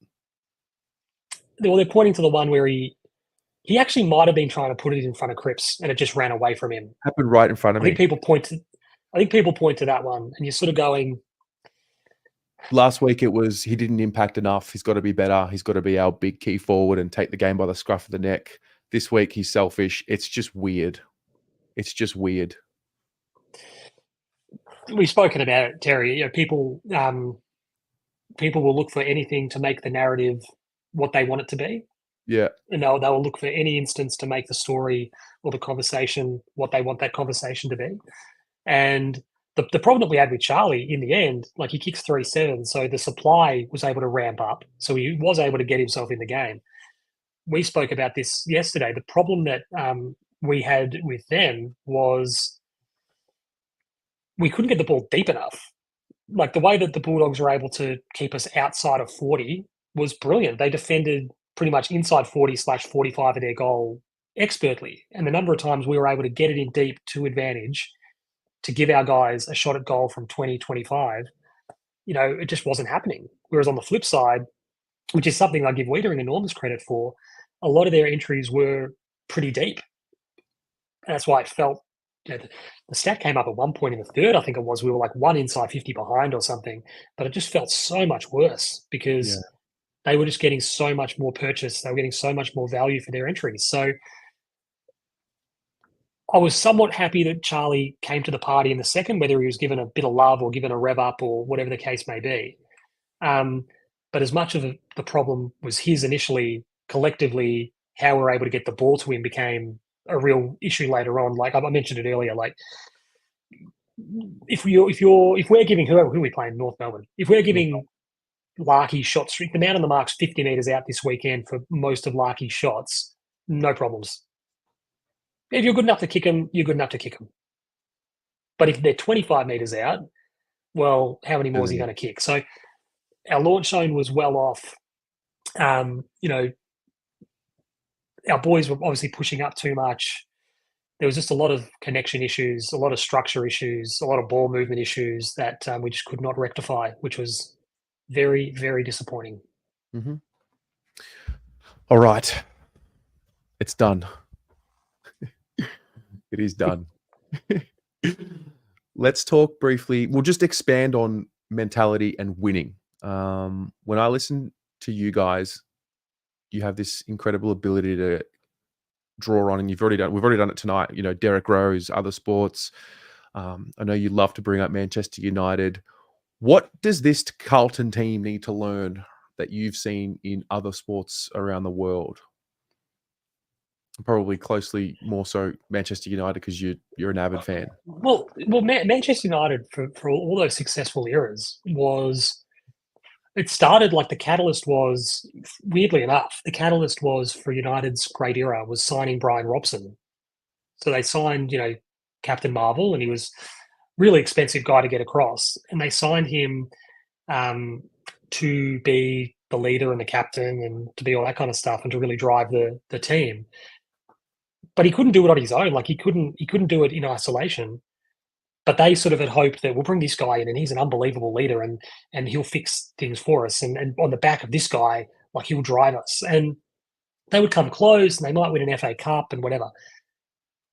Well, they're pointing to the one where he actually might have been trying to put it in front of Cripps and it just ran away from him. Happened right in front of I me. think people point to that one, and you're sort of going. Last week it was he didn't impact enough. He's got to be better. He's got to be our big key forward and take the game by the scruff of the neck. This week he's selfish. It's just weird. It's just weird. We've spoken about it, Terry. You know, people will look for anything to make the narrative what they want it to be. Yeah. And they will look for any instance to make the story or the conversation what they want that conversation to be. And the problem that we had with Charlie in the end, like, he kicks 3-7, so the supply was able to ramp up. So he was able to get himself in the game. We spoke about this yesterday. The problem that we had with them was we couldn't get the ball deep enough. Like, the way that the Bulldogs were able to keep us outside of 40 was brilliant. They defended pretty much inside 40/45 of their goal expertly. And the number of times we were able to get it in deep to advantage to give our guys a shot at goal from 20, 25, it just wasn't happening. Whereas on the flip side, which is something I give Wiedering enormous credit for, a lot of their entries were pretty deep. And that's why it felt, the stat came up at one point in the third, I think it was, we were like one inside 50 behind or something, but it just felt so much worse because they were just getting so much more purchase. They were getting so much more value for their entries. So I was somewhat happy that Charlie came to the party in the second, whether he was given a bit of love or given a rev up or whatever the case may be. But as much of the problem was his initially, collectively, how we're able to get the ball to him became a real issue later on. Like I mentioned it earlier, like if we're giving who are we playing, North Melbourne? If we're giving Larkey shots, the man on the mark's 50 metres out this weekend for most of Larky's shots, no problems. If you're good enough to kick them, you're good enough to kick them. But if they're 25 metres out, well, how many more is he going to kick? So our launch zone was well off. Our boys were obviously pushing up too much. There was just a lot of connection issues, a lot of structure issues, a lot of ball movement issues that we just could not rectify, which was very, very disappointing. Mm-hmm. All right. It's done. It is done. Let's talk briefly. We'll just expand on mentality and winning. When I listen to you guys, you have this incredible ability to draw on, and we've already done it tonight. Derek Rose, other sports. I know you love to bring up Manchester United. What does this Carlton team need to learn that you've seen in other sports around the world? Probably closely more so Manchester United because you're an avid fan. Well, Manchester United for all those successful eras was It started like the catalyst was, weirdly enough, the catalyst was for United's great era was signing Brian Robson. So they signed, Captain Marvel, and he was really expensive guy to get across. And they signed him to be the leader and the captain and to be all that kind of stuff and to really drive the team. But he couldn't do it on his own. Like he couldn't do it in isolation. But they sort of had hoped that we'll bring this guy in and he's an unbelievable leader and he'll fix things for us. And on the back of this guy, like he'll drive us. And they would come close and they might win an FA Cup and whatever.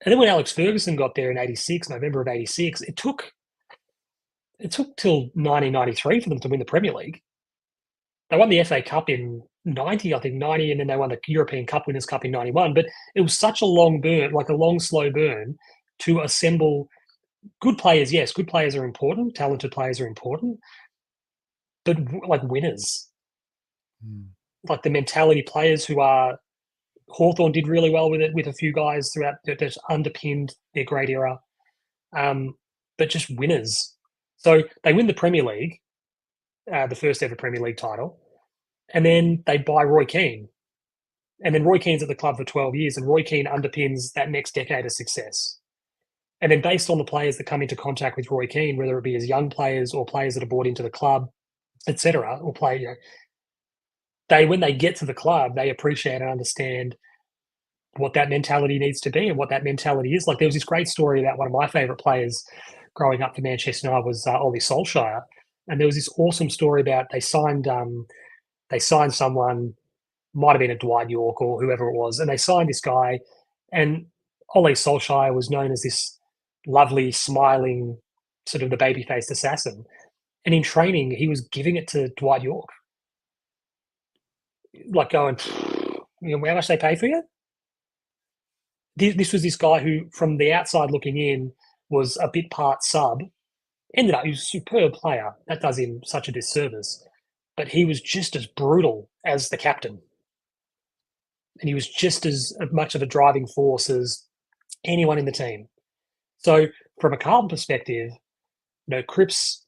And then when Alex Ferguson got there in '86, November of '86, it took till 1993 for them to win the Premier League. They won the FA Cup in 90, I think 90, and then they won the European Cup Winners' Cup in 91. But it was such a long burn, like a long, slow burn to assemble good players. Yes, good players are important. Talented players are important. But like winners, like the mentality players who are Hawthorn did really well with it, with a few guys throughout that just underpinned their great era, but just winners. So they win the Premier League, the first ever Premier League title, and then they buy Roy Keane. And then Roy Keane's at the club for 12 years, and Roy Keane underpins that next decade of success. And then based on the players that come into contact with Roy Keane, whether it be as young players or players that are brought into the club, etc., or play, when they get to the club, they appreciate and understand what that mentality needs to be and what that mentality is. Like there was this great story about one of my favourite players growing up for Manchester United was Ollie Solskjaer, and there was this awesome story about they signed someone, might have been a Dwight York or whoever it was, and they signed this guy, and Ollie Solskjaer was known as this lovely, smiling, sort of the baby-faced assassin, and in training he was giving it to Dwight York, like going, how much they pay for you? This was this guy who, from the outside looking in, was a bit part sub. Ended up, he was a superb player. That does him such a disservice. But he was just as brutal as the captain. And he was just as much of a driving force as anyone in the team. So from a Carlton perspective, Cripps,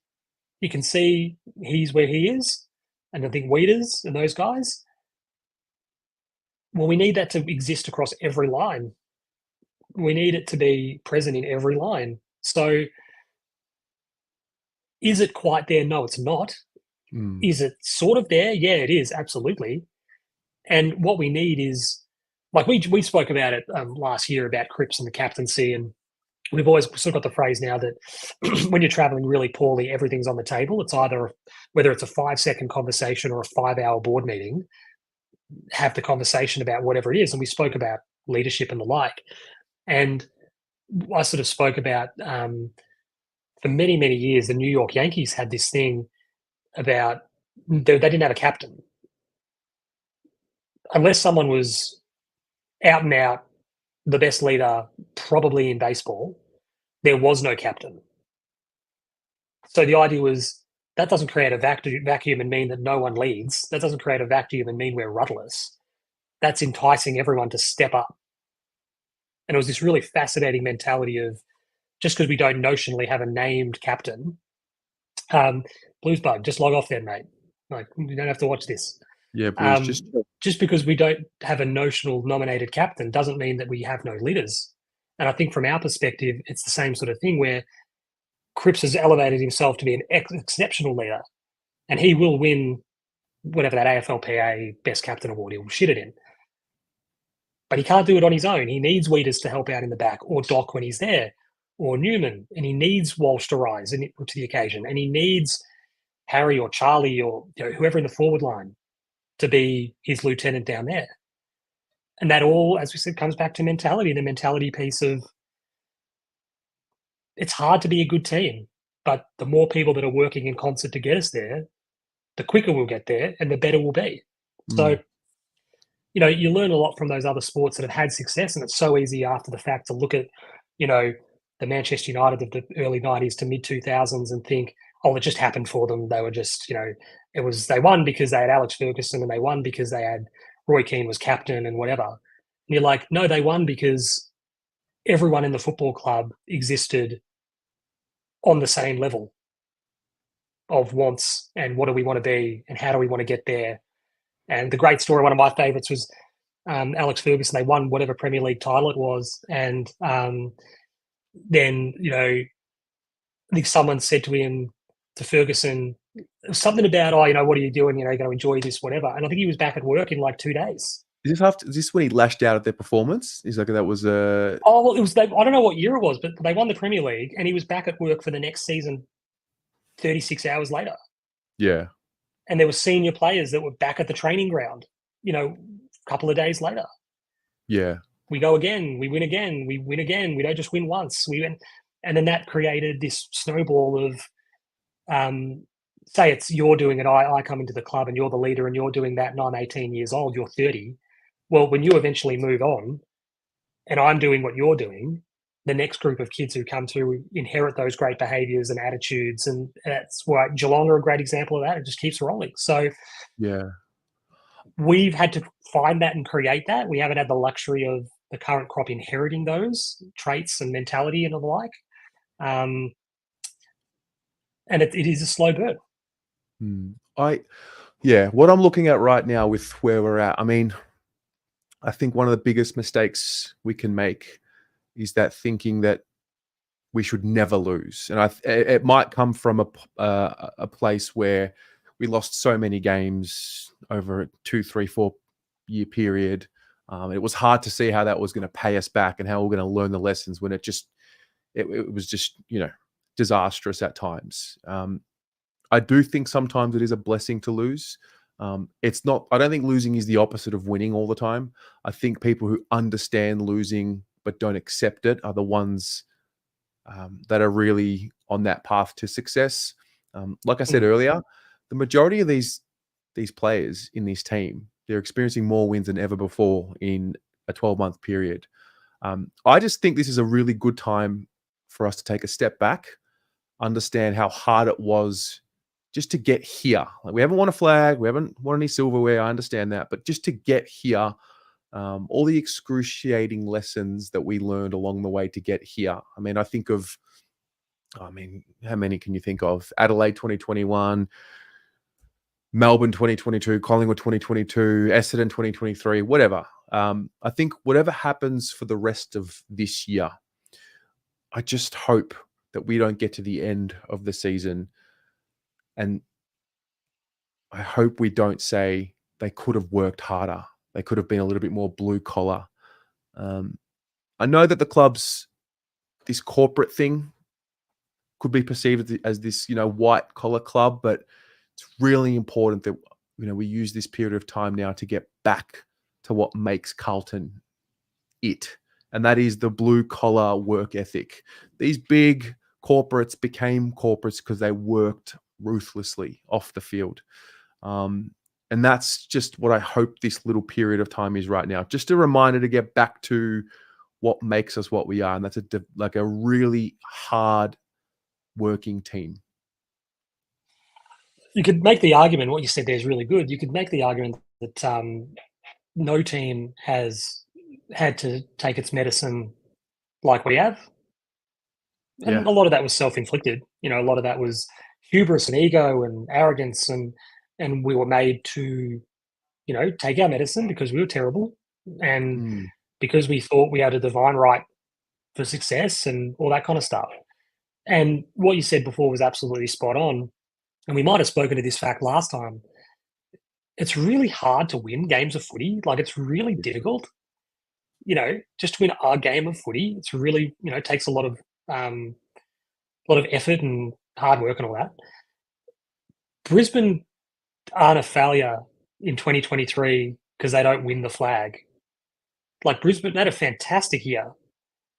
you can see he's where he is. And I think Weeders and those guys, well, we need that to exist across every line. We need it to be present in every line. So is it quite there? No, it's not. Is it sort of there? Yeah, it is, absolutely. And what we need is, like we spoke about it last year about Cripps and the captaincy, and we've always sort of got the phrase now that when you're traveling really poorly, everything's on the table. It's either, whether it's a 5-second conversation or a 5-hour board meeting, have the conversation about whatever it is. And we spoke about leadership and the like. And I sort of spoke about, for many, many years, the New York Yankees had this thing about they didn't have a captain. Unless someone was out and out the best leader probably in baseball, there was no captain. So the idea was that doesn't create a vacuum and mean that no one leads. That doesn't create a vacuum and mean we're rudderless. That's enticing everyone to step up. And it was this really fascinating mentality of, just because we don't notionally have a named captain, Blues Bug, just log off then, mate. Like, you don't have to watch this. Yeah, Blues, just because we don't have a notional nominated captain doesn't mean that we have no leaders. And I think from our perspective, it's the same sort of thing where Cripps has elevated himself to be an exceptional leader, and he will win whatever that AFLPA Best Captain Award, he'll shit it in. But he can't do it on his own. He needs Weeders to help out in the back, or Doc when he's there, or Newman, and he needs Walsh to rise to the occasion, and he needs Harry or Charlie or whoever in the forward line to be his lieutenant down there. And that all, as we said, comes back to mentality, the mentality piece of, it's hard to be a good team, but the more people that are working in concert to get us there, the quicker we'll get there and the better we'll be. So, you learn a lot from those other sports that have had success, and it's so easy after the fact to look at, the Manchester United of the early 90s to mid 2000s and think, oh, it just happened for them. They were just, they won because they had Alex Ferguson, and they won because they had Roy Keane was captain and whatever. And you're like, no, they won because everyone in the football club existed on the same level. of wants and what do we want to be and how do we want to get there. And the great story, one of my favourites was Alex Ferguson. They won whatever Premier League title it was, and then I think someone said to Ferguson, something about, what are you doing? You're going to enjoy this, whatever. And I think he was back at work in like 2 days. Is this when he lashed out at their performance? He's like, that was a. Oh, well, it was. I don't know what year it was, but they won the Premier League, and he was back at work for the next season 36 hours later. Yeah. And there were senior players that were back at the training ground, a couple of days later. Yeah. We go again, we win again, we win again. We don't just win once. We win. And then that created this snowball of, say it's you're doing it, I come into the club and you're the leader and you're doing that and I'm 18 years old, you're 30. Well, when you eventually move on and I'm doing what you're doing, the next group of kids who come through inherit those great behaviours and attitudes. And that's why Geelong are a great example of that. It just keeps rolling. So yeah, we've had to find that and create that. We haven't had the luxury of the current crop inheriting those traits and mentality and the like. And it is a slow burn. What I'm looking at right now with where we're at, I mean, I think one of the biggest mistakes we can make is that thinking that we should never lose. And it might come from a place where we lost so many games over a 2, 3, 4 year period. It was hard to see how that was going to pay us back and how we're going to learn the lessons when it was just, disastrous at times. I do think sometimes it is a blessing to lose. It's not, I don't think losing is the opposite of winning all the time. I think people who understand losing but don't accept it are the ones that are really on that path to success. Like I said earlier, the majority of these players in this team, they're experiencing more wins than ever before in a 12-month period. I just think this is a really good time for us to take a step back, understand how hard it was just to get here. Like, we haven't won a flag, we haven't won any silverware, I understand that, but just to get here, all the excruciating lessons that we learned along the way to get here. I mean, how many can you think of? Adelaide 2021, Melbourne 2022, Collingwood 2022, Essendon 2023, whatever. I think whatever happens for the rest of this year, I just hope that we don't get to the end of the season and I hope we don't say they could have worked harder. They could have been a little bit more blue collar. I know that the club's, this corporate thing could be perceived as this, white collar club, but it's really important that, we use this period of time now to get back to what makes Carlton it. And that is the blue collar work ethic. These big corporates became corporates because they worked ruthlessly off the field. And that's just what I hope this little period of time is right now. Just a reminder to get back to what makes us what we are. And that's a really hard working team. You could make the argument, what you said there is really good. You could make the argument that no team has had to take its medicine like we have. And a lot of that was self-inflicted. A lot of that was hubris and ego and arrogance, and we were made to, take our medicine because we were terrible and because we thought we had a divine right for success and all that kind of stuff. And what you said before was absolutely spot on. And we might have spoken to this fact last time. It's really hard to win games of footy. Like, it's really difficult. Just to win our game of footy, it's really, takes a lot of effort and hard work and all that. Brisbane aren't a failure in 2023 because they don't win the flag. Like, Brisbane, they had a fantastic year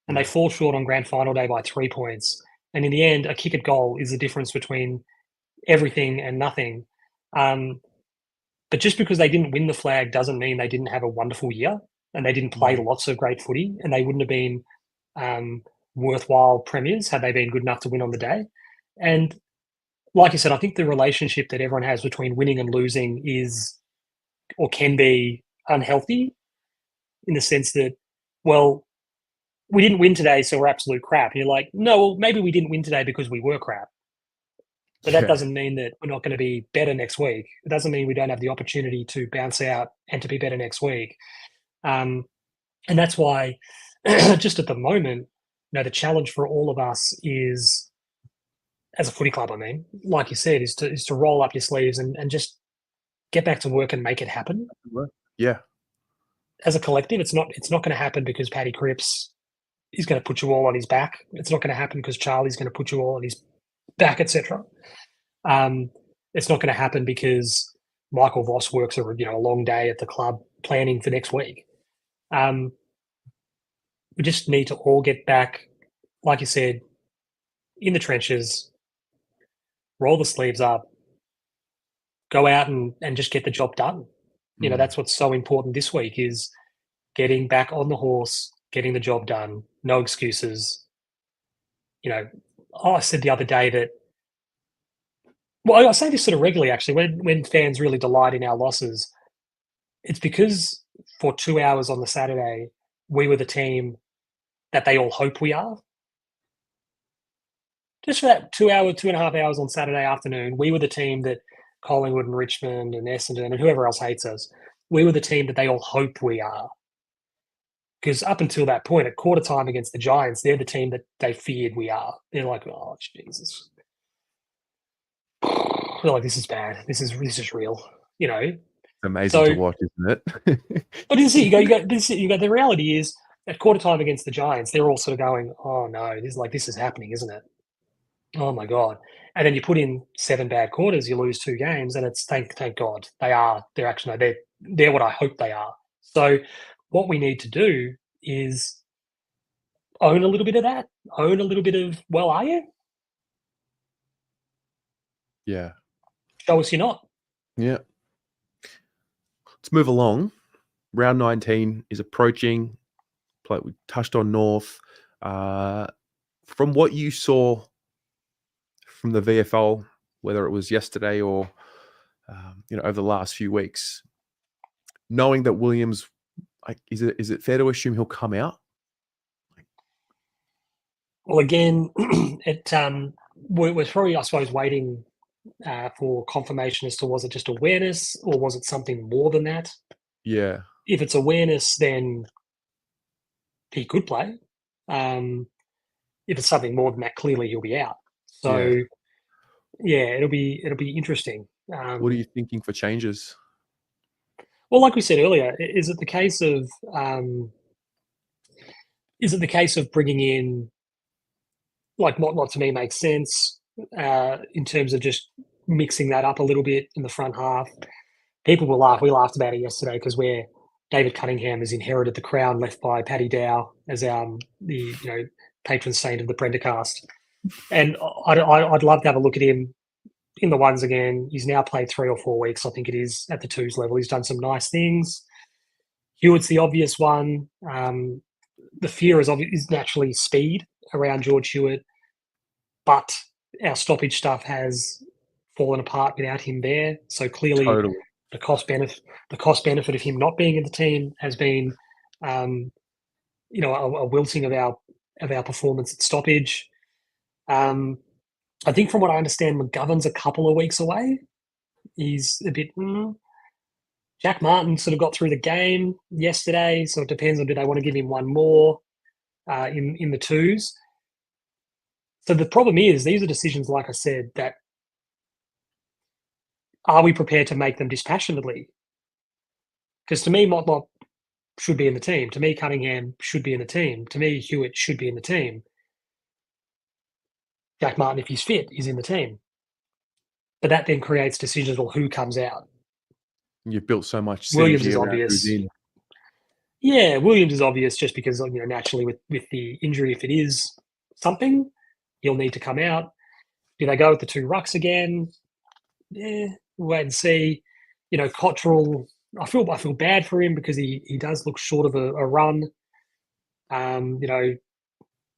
and they fall short on grand final day by 3 points. And in the end, a kick at goal is the difference between everything and nothing. But just because they didn't win the flag doesn't mean they didn't have a wonderful year and they didn't play lots of great footy, and they wouldn't have been worthwhile premiers had they been good enough to win on the day. And like you said, I think the relationship that everyone has between winning and losing is, or can be, unhealthy, in the sense that, well, we didn't win today, so we're absolute crap. And you're like, no, well, maybe we didn't win today because we were crap. But that doesn't mean that we're not going to be better next week. It doesn't mean we don't have the opportunity to bounce out and to be better next week. And that's why, just at the moment, the challenge for all of us is, as a footy club, I mean, like you said, is to roll up your sleeves and just get back to work and make it happen. Yeah. As a collective, it's not going to happen because Paddy Cripps is going to put you all on his back. It's not going to happen because Charlie's going to put you all on his back, etc. It's not going to happen because Michael Voss works a long day at the club planning for next week. We just need to all get back, like you said, in the trenches, roll the sleeves up, go out and just get the job done. That's what's so important this week is getting back on the horse, getting the job done, no excuses. I said the other day that, well, I say this sort of regularly actually, when fans really delight in our losses, it's because for 2 hours on the Saturday, we were the team that they all hope we are. Just for that 2.5 hours on Saturday afternoon, we were the team that Collingwood and Richmond and Essendon and whoever else hates us, we were the team that they all hope we are. Because up until that point, at quarter time against the Giants, they're the team that they feared we are. They're like, oh, Jesus. They're like, this is bad. This is real, Amazing to watch, isn't it? But you see, you go. The reality is, at quarter time against the Giants, they're all sort of going, oh no, this is happening, isn't it? Oh my God. And then you put in 7 bad quarters, you lose 2 games, and it's thank God. They're actually, they're what I hope they are. So what we need to do is own a little bit of that, own a little bit of, well, are you? Yeah. Show us you're not. Yeah. Let's move along. Round 19 is approaching. We touched on North. From what you saw from the VFL, whether it was yesterday or over the last few weeks, knowing that Williams, is it fair to assume he'll come out? Well, again, we're probably, I suppose, waiting for confirmation as to was it just awareness or was it something more than that? Yeah. If it's awareness, then he could play. If it's something more than that, clearly he'll be out. So, yeah, it'll be interesting. What are you thinking for changes? Well, like we said earlier, is it the case of bringing in, like, what to me makes sense in terms of just mixing that up a little bit in the front half? People will laugh. We laughed about it yesterday because David Cunningham has inherited the crown left by Paddy Dow as the patron saint of the Prendercast. And I'd love to have a look at him in the ones again. He's now played 3 or 4 weeks, I think it is, at the twos level. He's done some nice things. Hewitt's the obvious one. The fear is naturally speed around George Hewitt, but our stoppage stuff has fallen apart without him there. So clearly, Totally. the cost benefit of him not being in the team has been, a wilting of our performance at stoppage. I think from what I understand, McGovern's a couple of weeks away. He's a bit. Jack Martin sort of got through the game yesterday, so it depends on do they want to give him one more in the twos. So the problem is these are decisions, like I said, that are we prepared to make them dispassionately? Because to me, Motlop should be in the team. To me, Cunningham should be in the team. To me, Hewitt should be in the team. Jack Martin, if he's fit, is in the team. But that then creates decisions on who comes out. You've built so much. Williams is obvious. Yeah, Williams is obvious just because naturally with the injury, if it is something, he'll need to come out. Do they go with the 2 rucks again? Yeah, we'll wait and see. Cottrell, I feel bad for him because he does look short of a run.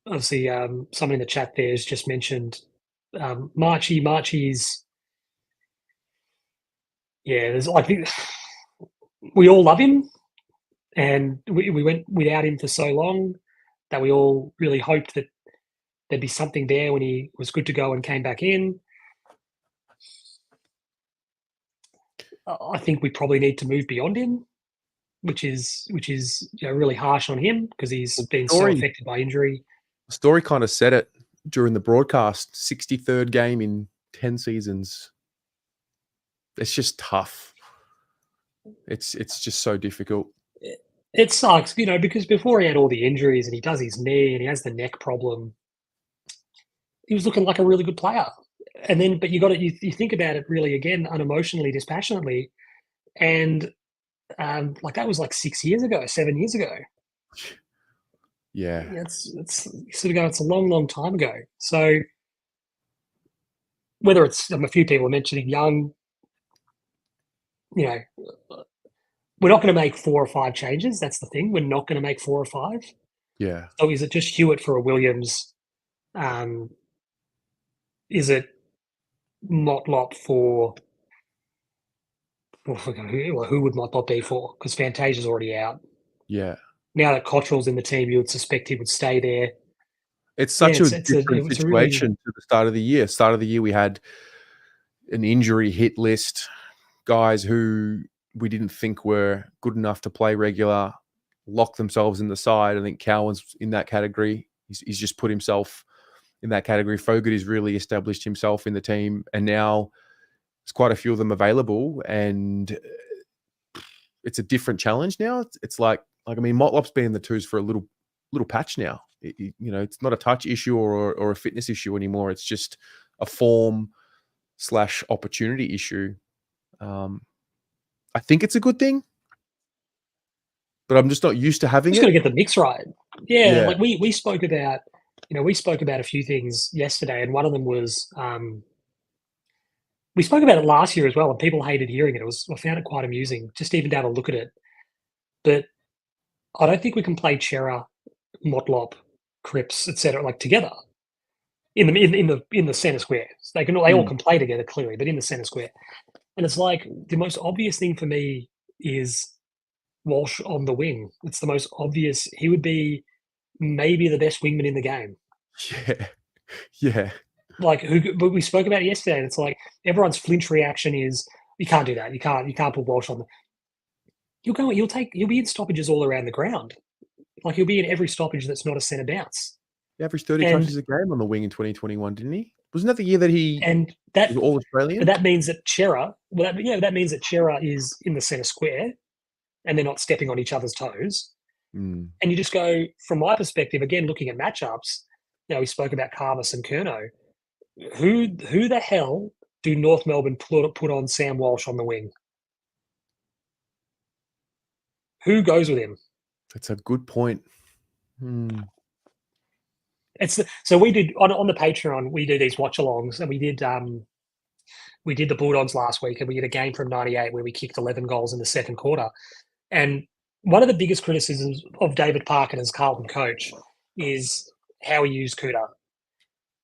Obviously, someone in the chat there has just mentioned Marchie. Marchie's, there's we all love him, and we went without him for so long that we all really hoped that there'd be something there when he was good to go and came back in. I think we probably need to move beyond him, which is really harsh on him because he's Well, been so affected by injury. Story kind of said it during the broadcast. 63rd game in 10 seasons. It's just tough. It's just so difficult. It sucks, because before he had all the injuries and he does his knee and he has the neck problem, he was looking like a really good player. And then, but you think about it really again, unemotionally, dispassionately, and that was like 6 years ago, 7 years ago. Yeah. It's sort of going, it's a long, long time ago. So whether it's, a few people are mentioning young, we're not going to make 4 or 5 changes. That's the thing. We're not going to make 4 or 5. Yeah. So is it just Hewitt for a Williams? Is it Motlop for who would Motlop be for? Because Fantasia's already out. Yeah. Now that Cottrell's in the team, you would suspect he would stay there. It's such a different really situation to the start of the year. Start of the year, we had an injury hit list, guys who we didn't think were good enough to play regular, lock themselves in the side. I think Cowan's in that category. He's just put himself in that category. Fogert has really established himself in the team, and now there's quite a few of them available, and it's a different challenge now. It's like I mean, Motlop's been in the twos for a little patch now. It's not a touch issue or a fitness issue anymore. It's just a form / opportunity issue. I think it's a good thing, but I'm just not used to having it. Just got to get the mix right. Yeah. Like we spoke about, a few things yesterday, and one of them was we spoke about it last year as well, and people hated hearing it. I found it quite amusing, just even to have a look at it. But I don't think we can play Chera, Motlop, Cripps, etc. like together in the center square. They all can play together clearly, but in the center square. And it's like the most obvious thing for me is Walsh on the wing. It's the most obvious. He would be maybe the best wingman in the game. Yeah. Yeah. But we spoke about it yesterday, and it's like everyone's flinch reaction is you can't do that. You can't put Walsh on the. He'll be in stoppages all around the ground. Like he'll be in every stoppage that's not a centre bounce. He averaged 30 touches a game on the wing in 2021, didn't he? Wasn't that the year that he was all Australian? But that means that Chera, that means that Chera is in the centre square, and they're not stepping on each other's toes. And you just go, from my perspective, again looking at matchups. We spoke about Carvis and Curnow. Who the hell do North Melbourne put on Sam Walsh on the wing? Who goes with him? That's a good point. So we did on the Patreon. We do these watch-alongs, and we did the Bulldogs last week, and we did a game from '98 where we kicked 11 goals in the second quarter. And one of the biggest criticisms of David Parkin as Carlton coach is how he used Cooter.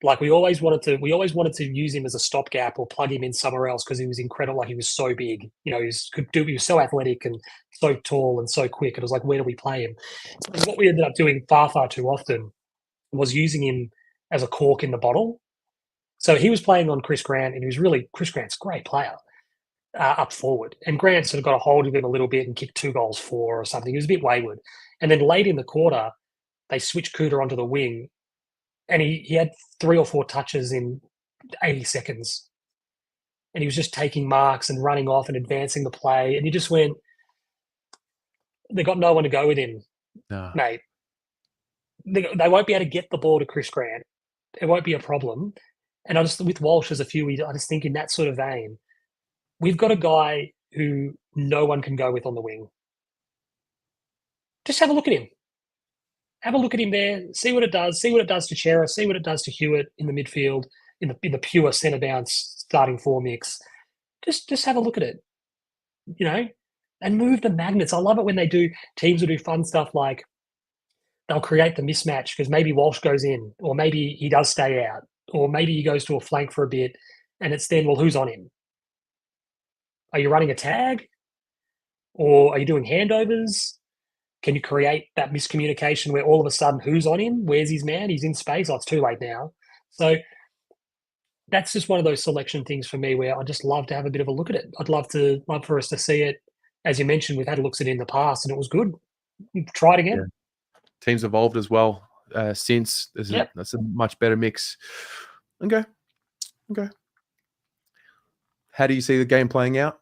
Like we always wanted to use him as a stopgap or plug him in somewhere else because he was incredible. Like he was so big, he was so athletic and so tall and so quick. And it was like, where do we play him? And what we ended up doing far, far too often was using him as a cork in the bottle. So he was playing on Chris Grant, and Chris Grant's a great player up forward. And Grant sort of got a hold of him a little bit and kicked 2 goals for or something. He was a bit wayward. And then late in the quarter, they switched Cooter onto the wing, and he had 3 or 4 touches in 80 seconds. And he was just taking marks and running off and advancing the play. And you just went, they got no one to go with him, mate. They won't be able to get the ball to Chris Grant. It won't be a problem. And with Walsh as I just think in that sort of vein, we've got a guy who no one can go with on the wing. Just have a look at him. Have a look at him there. See what it does. See what it does to Chera. See what it does to Hewitt in the midfield, in the pure centre bounce starting 4 mix. Just have a look at it, and move the magnets. I love it when teams will do fun stuff like they'll create the mismatch because maybe Walsh goes in, or maybe he does stay out, or maybe he goes to a flank for a bit, and it's then, well, who's on him? Are you running a tag? Or are you doing handovers? Can you create that miscommunication where all of a sudden who's on him? Where's his man? He's in space. Oh, it's too late now. So that's just one of those selection things for me where I just love to have a bit of a look at it. I'd love for us to see it. As you mentioned, we've had looks at it in the past and it was good. Try it Yeah. again. Teams evolved as well since. Yep. That's a much better mix. Okay. How do you see the game playing out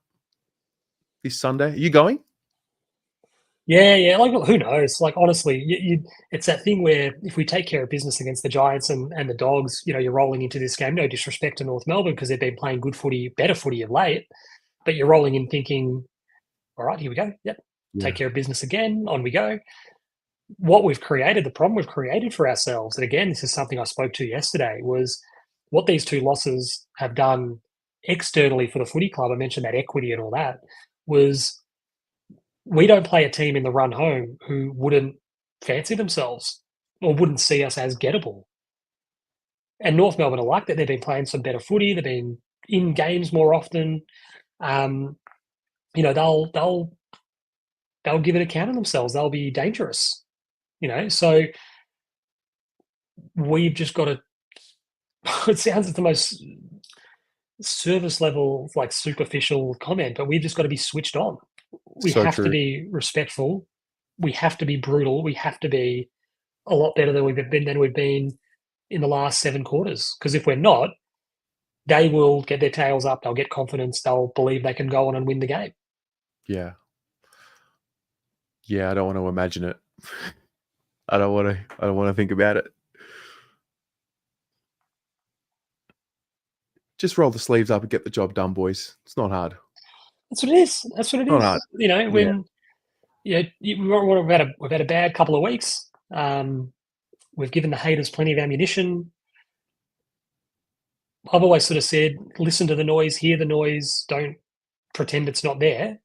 this Sunday? Are you going? Yeah. Like, who knows? Like, honestly, it's that thing where if we take care of business against the Giants and the Dogs, you're rolling into this game. No disrespect to North Melbourne because they've been playing good footy, better footy of late, but you're rolling in thinking, all right, here we go. Yep. Yeah. Take care of business again. On we go. What we've created, the problem we've created for ourselves, and again, this is something I spoke to yesterday, was what these two losses have done externally for the footy club. I mentioned that equity and all that was we don't play a team in the run home who wouldn't fancy themselves or wouldn't see us as gettable. And North Melbourne are like that. They've been playing some better footy. They've been in games more often. They'll give an account of themselves. They'll be dangerous. So we've just got to. It sounds like the most service level, like superficial comment, but we've just got to be switched on. We So have true. to be respectful. We have to be brutal. We have to be a lot better than we've been in the last 7 quarters. Because if we're not, they will get their tails up. They'll get confidence. They'll believe they can go on and win the game. Yeah. I don't want to imagine it. I don't want to think about it. Just roll the sleeves up and get the job done, boys. It's not hard. That's what it is. That's what it Not is. hard. When we've had a bad couple of weeks. We've given the haters plenty of ammunition. I've always sort of said, listen to the noise, hear the noise, don't pretend it's not there.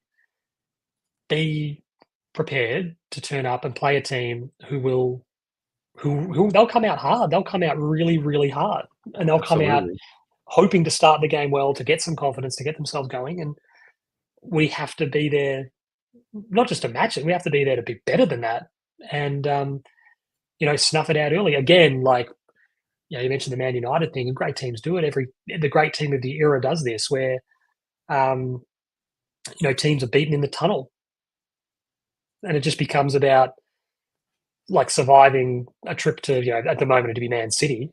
Be prepared to turn up and play a team who they'll come out hard. They'll come out really, really hard. And they'll come out Absolutely. hoping to start the game well, to get some confidence, to get themselves going. And we have to be there, not just to match it, we have to be there to be better than that. And, snuff it out early. Again, like, you mentioned the Man United thing, and great teams do it. The great team of the era does this, where, teams are beaten in the tunnel. And it just becomes about, like, surviving a trip to, at the moment it'd be Man City,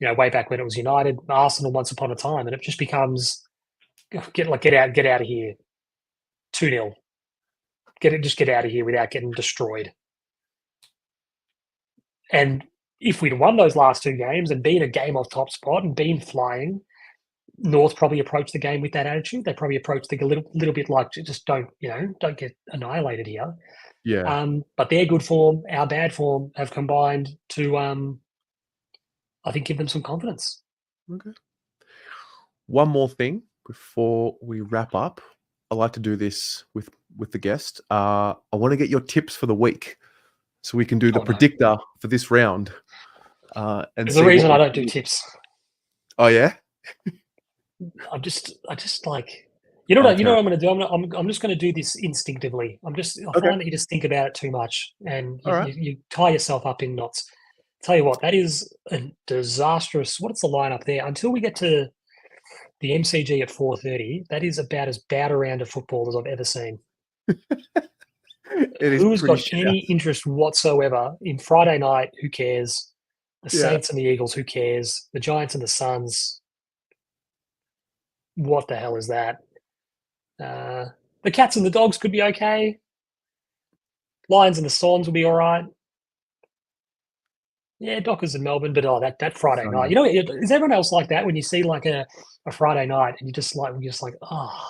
way back when it was United, Arsenal once upon a time, and it just becomes get out of here, 2-0, get out of here without getting destroyed. And if we'd won those last 2 games and been a game off top spot and been flying, North probably approached the game with that attitude. They probably approached the a little bit like, just don't get annihilated here. Yeah. But their good form, our bad form, have combined to, I think, give them some confidence. Okay. One more thing before we wrap up. I like to do this with the guest. I want to get your tips for the week, so we can do the predictor for this round. And there's a reason I don't do tips. Oh yeah. I just like, what I'm going to do. I'm just going to do this instinctively. I find that you just think about it too much, and you tie yourself up in knots. Tell you what, that is a disastrous. What's the lineup there? Until we get to the MCG at 4:30, that is about as bad a round of football as I've ever seen. Who's got any interest whatsoever in Friday night? Who cares? The Saints and the Eagles, who cares? The Giants and the Suns, what the hell is that? The Cats and the Dogs could be okay. Lions and the Swans will be all right. Yeah, Dockers and Melbourne, but that Friday night. Is everyone else like that when you see like a Friday night and you're just like, oh,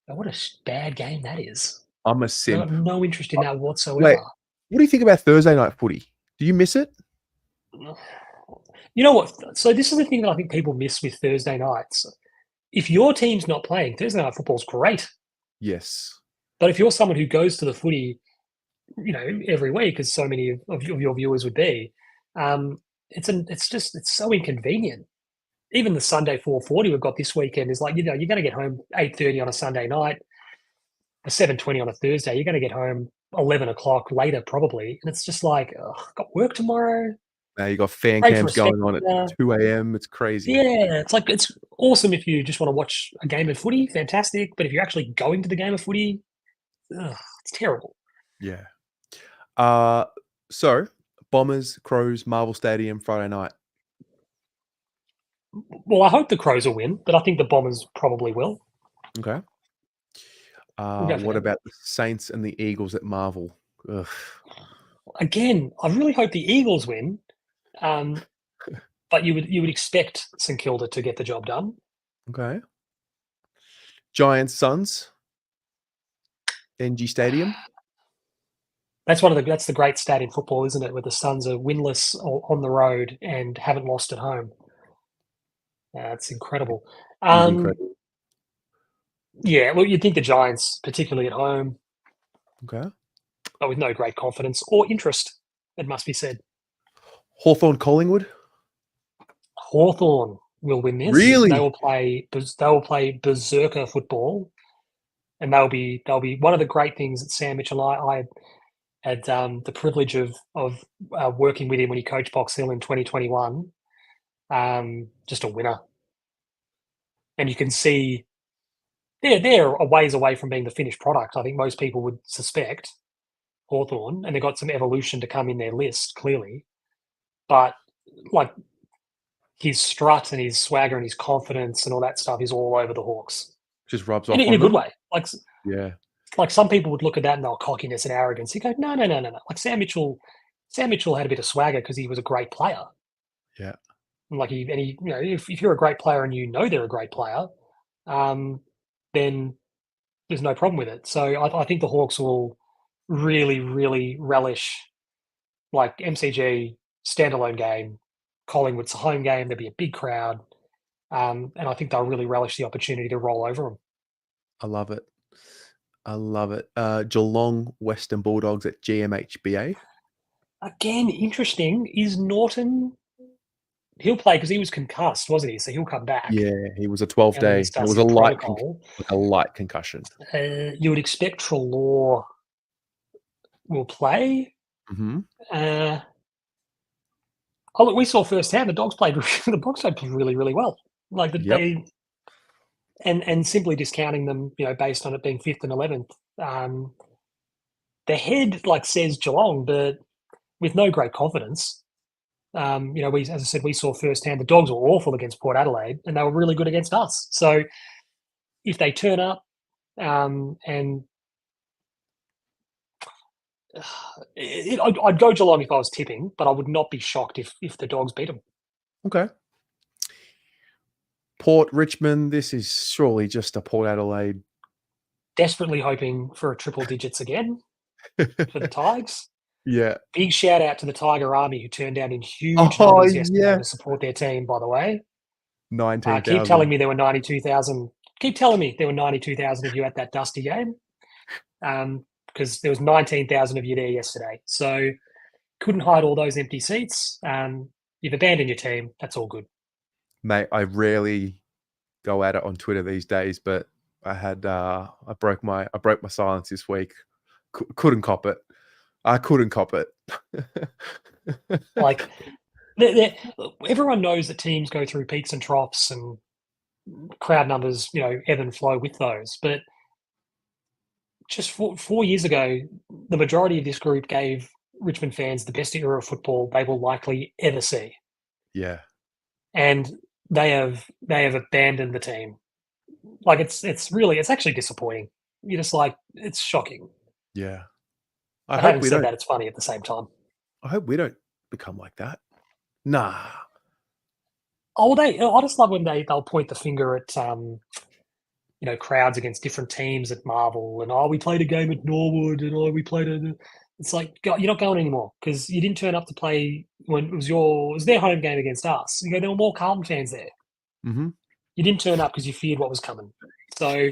what a bad game that is. I'm a simp. I have no interest in that whatsoever. Wait, what do you think about Thursday night footy? Do you miss it? You know what? So this is the thing that I think people miss with Thursday nights. If your team's not playing, Thursday night football's great. Yes. But if you're someone who goes to the footy, every week, as so many of your viewers would be, it's so inconvenient. Even the Sunday 4:40 we've got this weekend is like, you're going to get home 8:30 on a Sunday night, a 7:20 on a Thursday. You're going to get home 11 o'clock later probably, and it's just like, I've got work tomorrow. Now you got fan Great for a cams going on at spectator. 2 a.m. It's crazy. Yeah, it's awesome if you just want to watch a game of footy, fantastic. But if you're actually going to the game of footy, it's terrible. Yeah. So Bombers, Crows, Marvel Stadium, Friday night. Well, I hope the Crows will win, but I think the Bombers probably will. Okay. We'll go for What them. about the Saints and the Eagles at Marvel? Ugh. Again, I really hope the Eagles win, but you would expect St Kilda to get the job done. Okay. Giants, Suns, NG Stadium. That's the great stat in football, isn't it? Where the Suns are winless on the road and haven't lost at home. It's incredible. It is incredible. Yeah, well, you'd think the Giants, particularly at home, Okay. but with no great confidence or interest, it must be said. Hawthorn, Collingwood. Hawthorn will win this. Really? They will play berserker football, and they'll be one of the great things that Sam Mitchell. I had the privilege of working with him when he coached Box Hill in 2021. Just a winner, and you can see they're a ways away from being the finished product. I think most people would suspect Hawthorn, and they've got some evolution to come in their list clearly, but like his strut and his swagger and his confidence and all that stuff is all over the Hawks. Just rubs In off a on good them. way. Yeah. Like some people would look at that and they'll cockiness and arrogance. You go, no. Like Sam Mitchell had a bit of swagger because he was a great player. Yeah. And if you're a great player and you know they're a great player, then there's no problem with it. So I think the Hawks will really, really relish like MCG standalone game. Collingwood's a home game. There'll be a big crowd. And I think they'll really relish the opportunity to roll over them. I love it. I love it. Geelong, Western Bulldogs at GMHBA. Again, interesting. Is Norton? He'll play because he was concussed, wasn't he? So he'll come back. Yeah, he was a 12-day. It was a light concussion. You would expect Treloar will play. Mm-hmm. Look, we saw firsthand the Dogs played. The Dogs played really, really well. They and simply discounting them, based on it being 5th and 11th. The head says Geelong, but with no great confidence. As I said, we saw firsthand the Dogs were awful against Port Adelaide, and they were really good against us. So if they turn up, and I'd go Geelong if I was tipping, but I would not be shocked if the Dogs beat them. Okay. Port Richmond. This is surely just a Port Adelaide. Desperately hoping for a triple digits again for the Tigers. Yeah. Big shout out to the Tiger Army who turned down in huge numbers yesterday to support their team, by the way. 19,000. Keep telling me there were 92,000. Keep telling me there were 92,000 of you at that dusty game. Because there was 19,000 of you there yesterday. So couldn't hide all those empty seats. You've abandoned your team. That's all good. Mate, I rarely go at it on Twitter these days, but I broke my silence this week. Couldn't cop it. I couldn't cop it. Everyone knows that teams go through peaks and troughs and crowd numbers, ebb and flow with those. But just 4 years ago, the majority of this group gave Richmond fans the best era of football they will likely ever see. Yeah. And they have abandoned the team. It's actually disappointing. You're just it's shocking. Yeah. Having said that, it's funny at the same time. I hope we don't become like that. Nah. Oh, I just love when they'll point the finger at crowds against different teams at Marvel, and we played a game at Norwood, and we played a. It's like, you're not going anymore because you didn't turn up to play when it was their home game against us. You go, there were more Carlton fans there. Mm-hmm. You didn't turn up because you feared what was coming. So,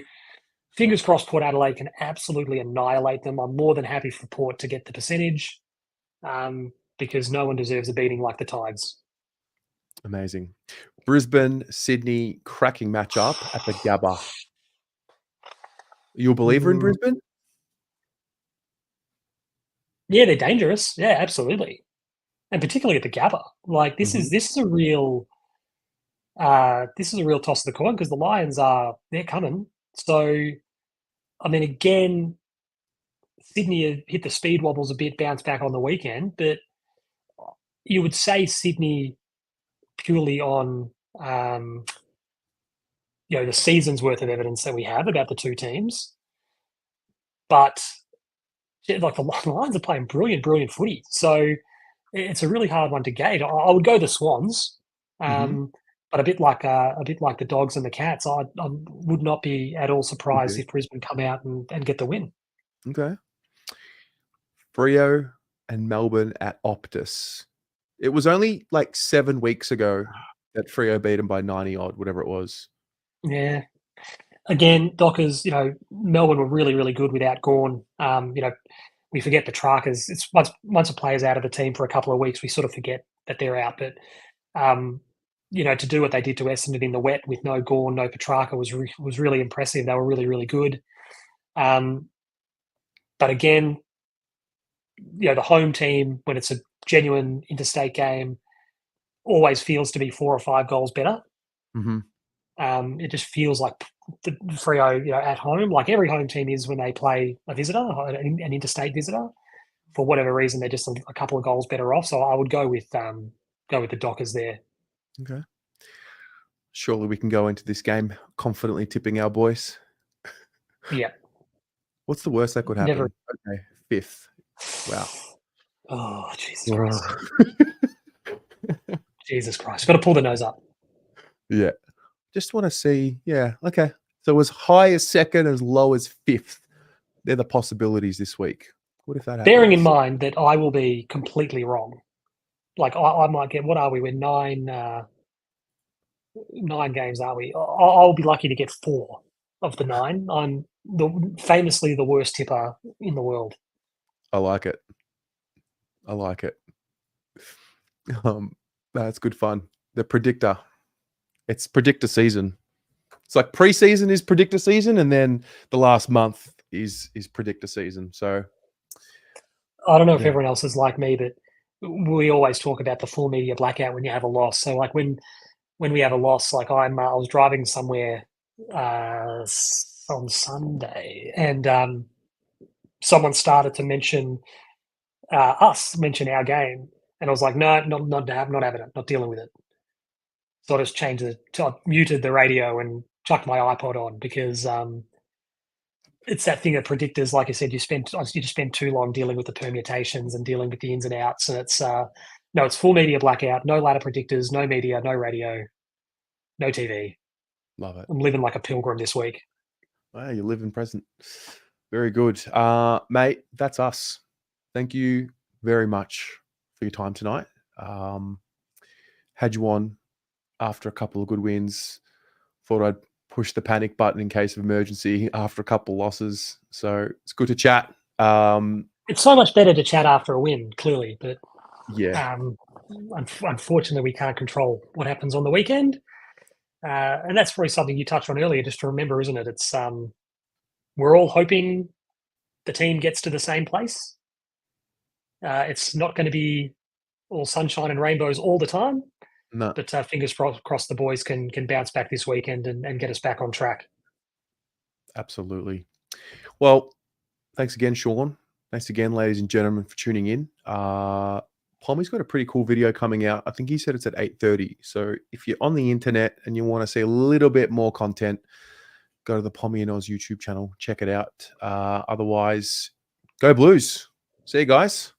fingers crossed, Port Adelaide can absolutely annihilate them. I'm more than happy for Port to get the percentage, because no one deserves a beating like the Tigers. Amazing. Brisbane, Sydney, cracking matchup at the Gabba. Are you a believer in Brisbane? Yeah, they're dangerous. Yeah, absolutely. and particularly at the Gabba. Like this is a real toss of the coin because the Lions they're coming. So I mean, again, Sydney have hit the speed wobbles a bit, bounce back on the weekend, but you would say Sydney purely on the season's worth of evidence that we have about the two teams. But like the Lions are playing brilliant footy, so it's a really hard one to gauge. I would go the Swans, but a bit like the Dogs and the Cats. I would not be at all surprised if Brisbane come out and get the win. Okay. Freo and Melbourne at Optus. It was only like 7 weeks ago that Freo beat them by 90 odd, whatever it was. Yeah. Again, Dockers, Melbourne were really good without Gawn. We forget the Petrarca's. It's once a player's out of the team for a couple of weeks, we sort of forget that they're out. But to do what they did to Essendon in the wet with no Gawn, no Petrarca was really impressive. They were really good. But again, the home team, when it's a genuine interstate game, always feels to be 4 or 5 goals better. It just feels like the Freo, at home, like every home team is when they play a visitor, an interstate visitor. For whatever reason, they're just a couple of goals better off. So I would go with the Dockers there. Okay. Surely we can go into this game confidently tipping our boys. Yeah. What's the worst that could happen? Never. Okay, 5th. Wow. Oh, Jesus Christ. Jesus Christ. Got to pull the nose up. Yeah. Just want to see. Yeah. Okay. So as high as 2nd, as low as 5th. They're the possibilities this week. What if that happens? Bearing in mind that I will be completely wrong. Like I might get, what are we? We're 9 games, aren't we? I'll be lucky to get 4 of the 9. I'm famously the worst tipper in the world. I like it. That's good fun. The predictor. It's predictor season. It's like preseason is predictor season, and then the last month is predictor season. So I don't know if everyone else is like me, but we always talk about the full media blackout when you have a loss. So like when we have a loss, like I was driving somewhere on Sunday, and someone started to mention our game, and I was like, no, not having it, not dealing with it. So I just I muted the radio and chucked my iPod on because it's that thing of predictors. Like I said, you just spend too long dealing with the permutations and dealing with the ins and outs, and it's full media blackout, no ladder predictors, no media, no radio, no TV. Love it. I'm living like a pilgrim this week. Wow, you live in present. Very good. Mate, that's us. Thank you very much for your time tonight. Had you on after a couple of good wins. Thought I'd push the panic button in case of emergency after a couple of losses. So it's good to chat. It's so much better to chat after a win, clearly, but yeah, unfortunately we can't control what happens on the weekend. And that's probably something you touched on earlier, just to remember, isn't it? It's we're all hoping the team gets to the same place. It's not going to be all sunshine and rainbows all the time. no, But fingers crossed the boys can bounce back this weekend and get us back on track. absolutely. Well, thanks again, Sean. Thanks again, ladies and gentlemen, for tuning in. Pommy's got a pretty cool video coming out. I think he said it's at 8:30. So if you're on the internet and you want to see a little bit more content, go to the Pommy and Oz YouTube channel. Check it out. Otherwise, go Blues. See you guys.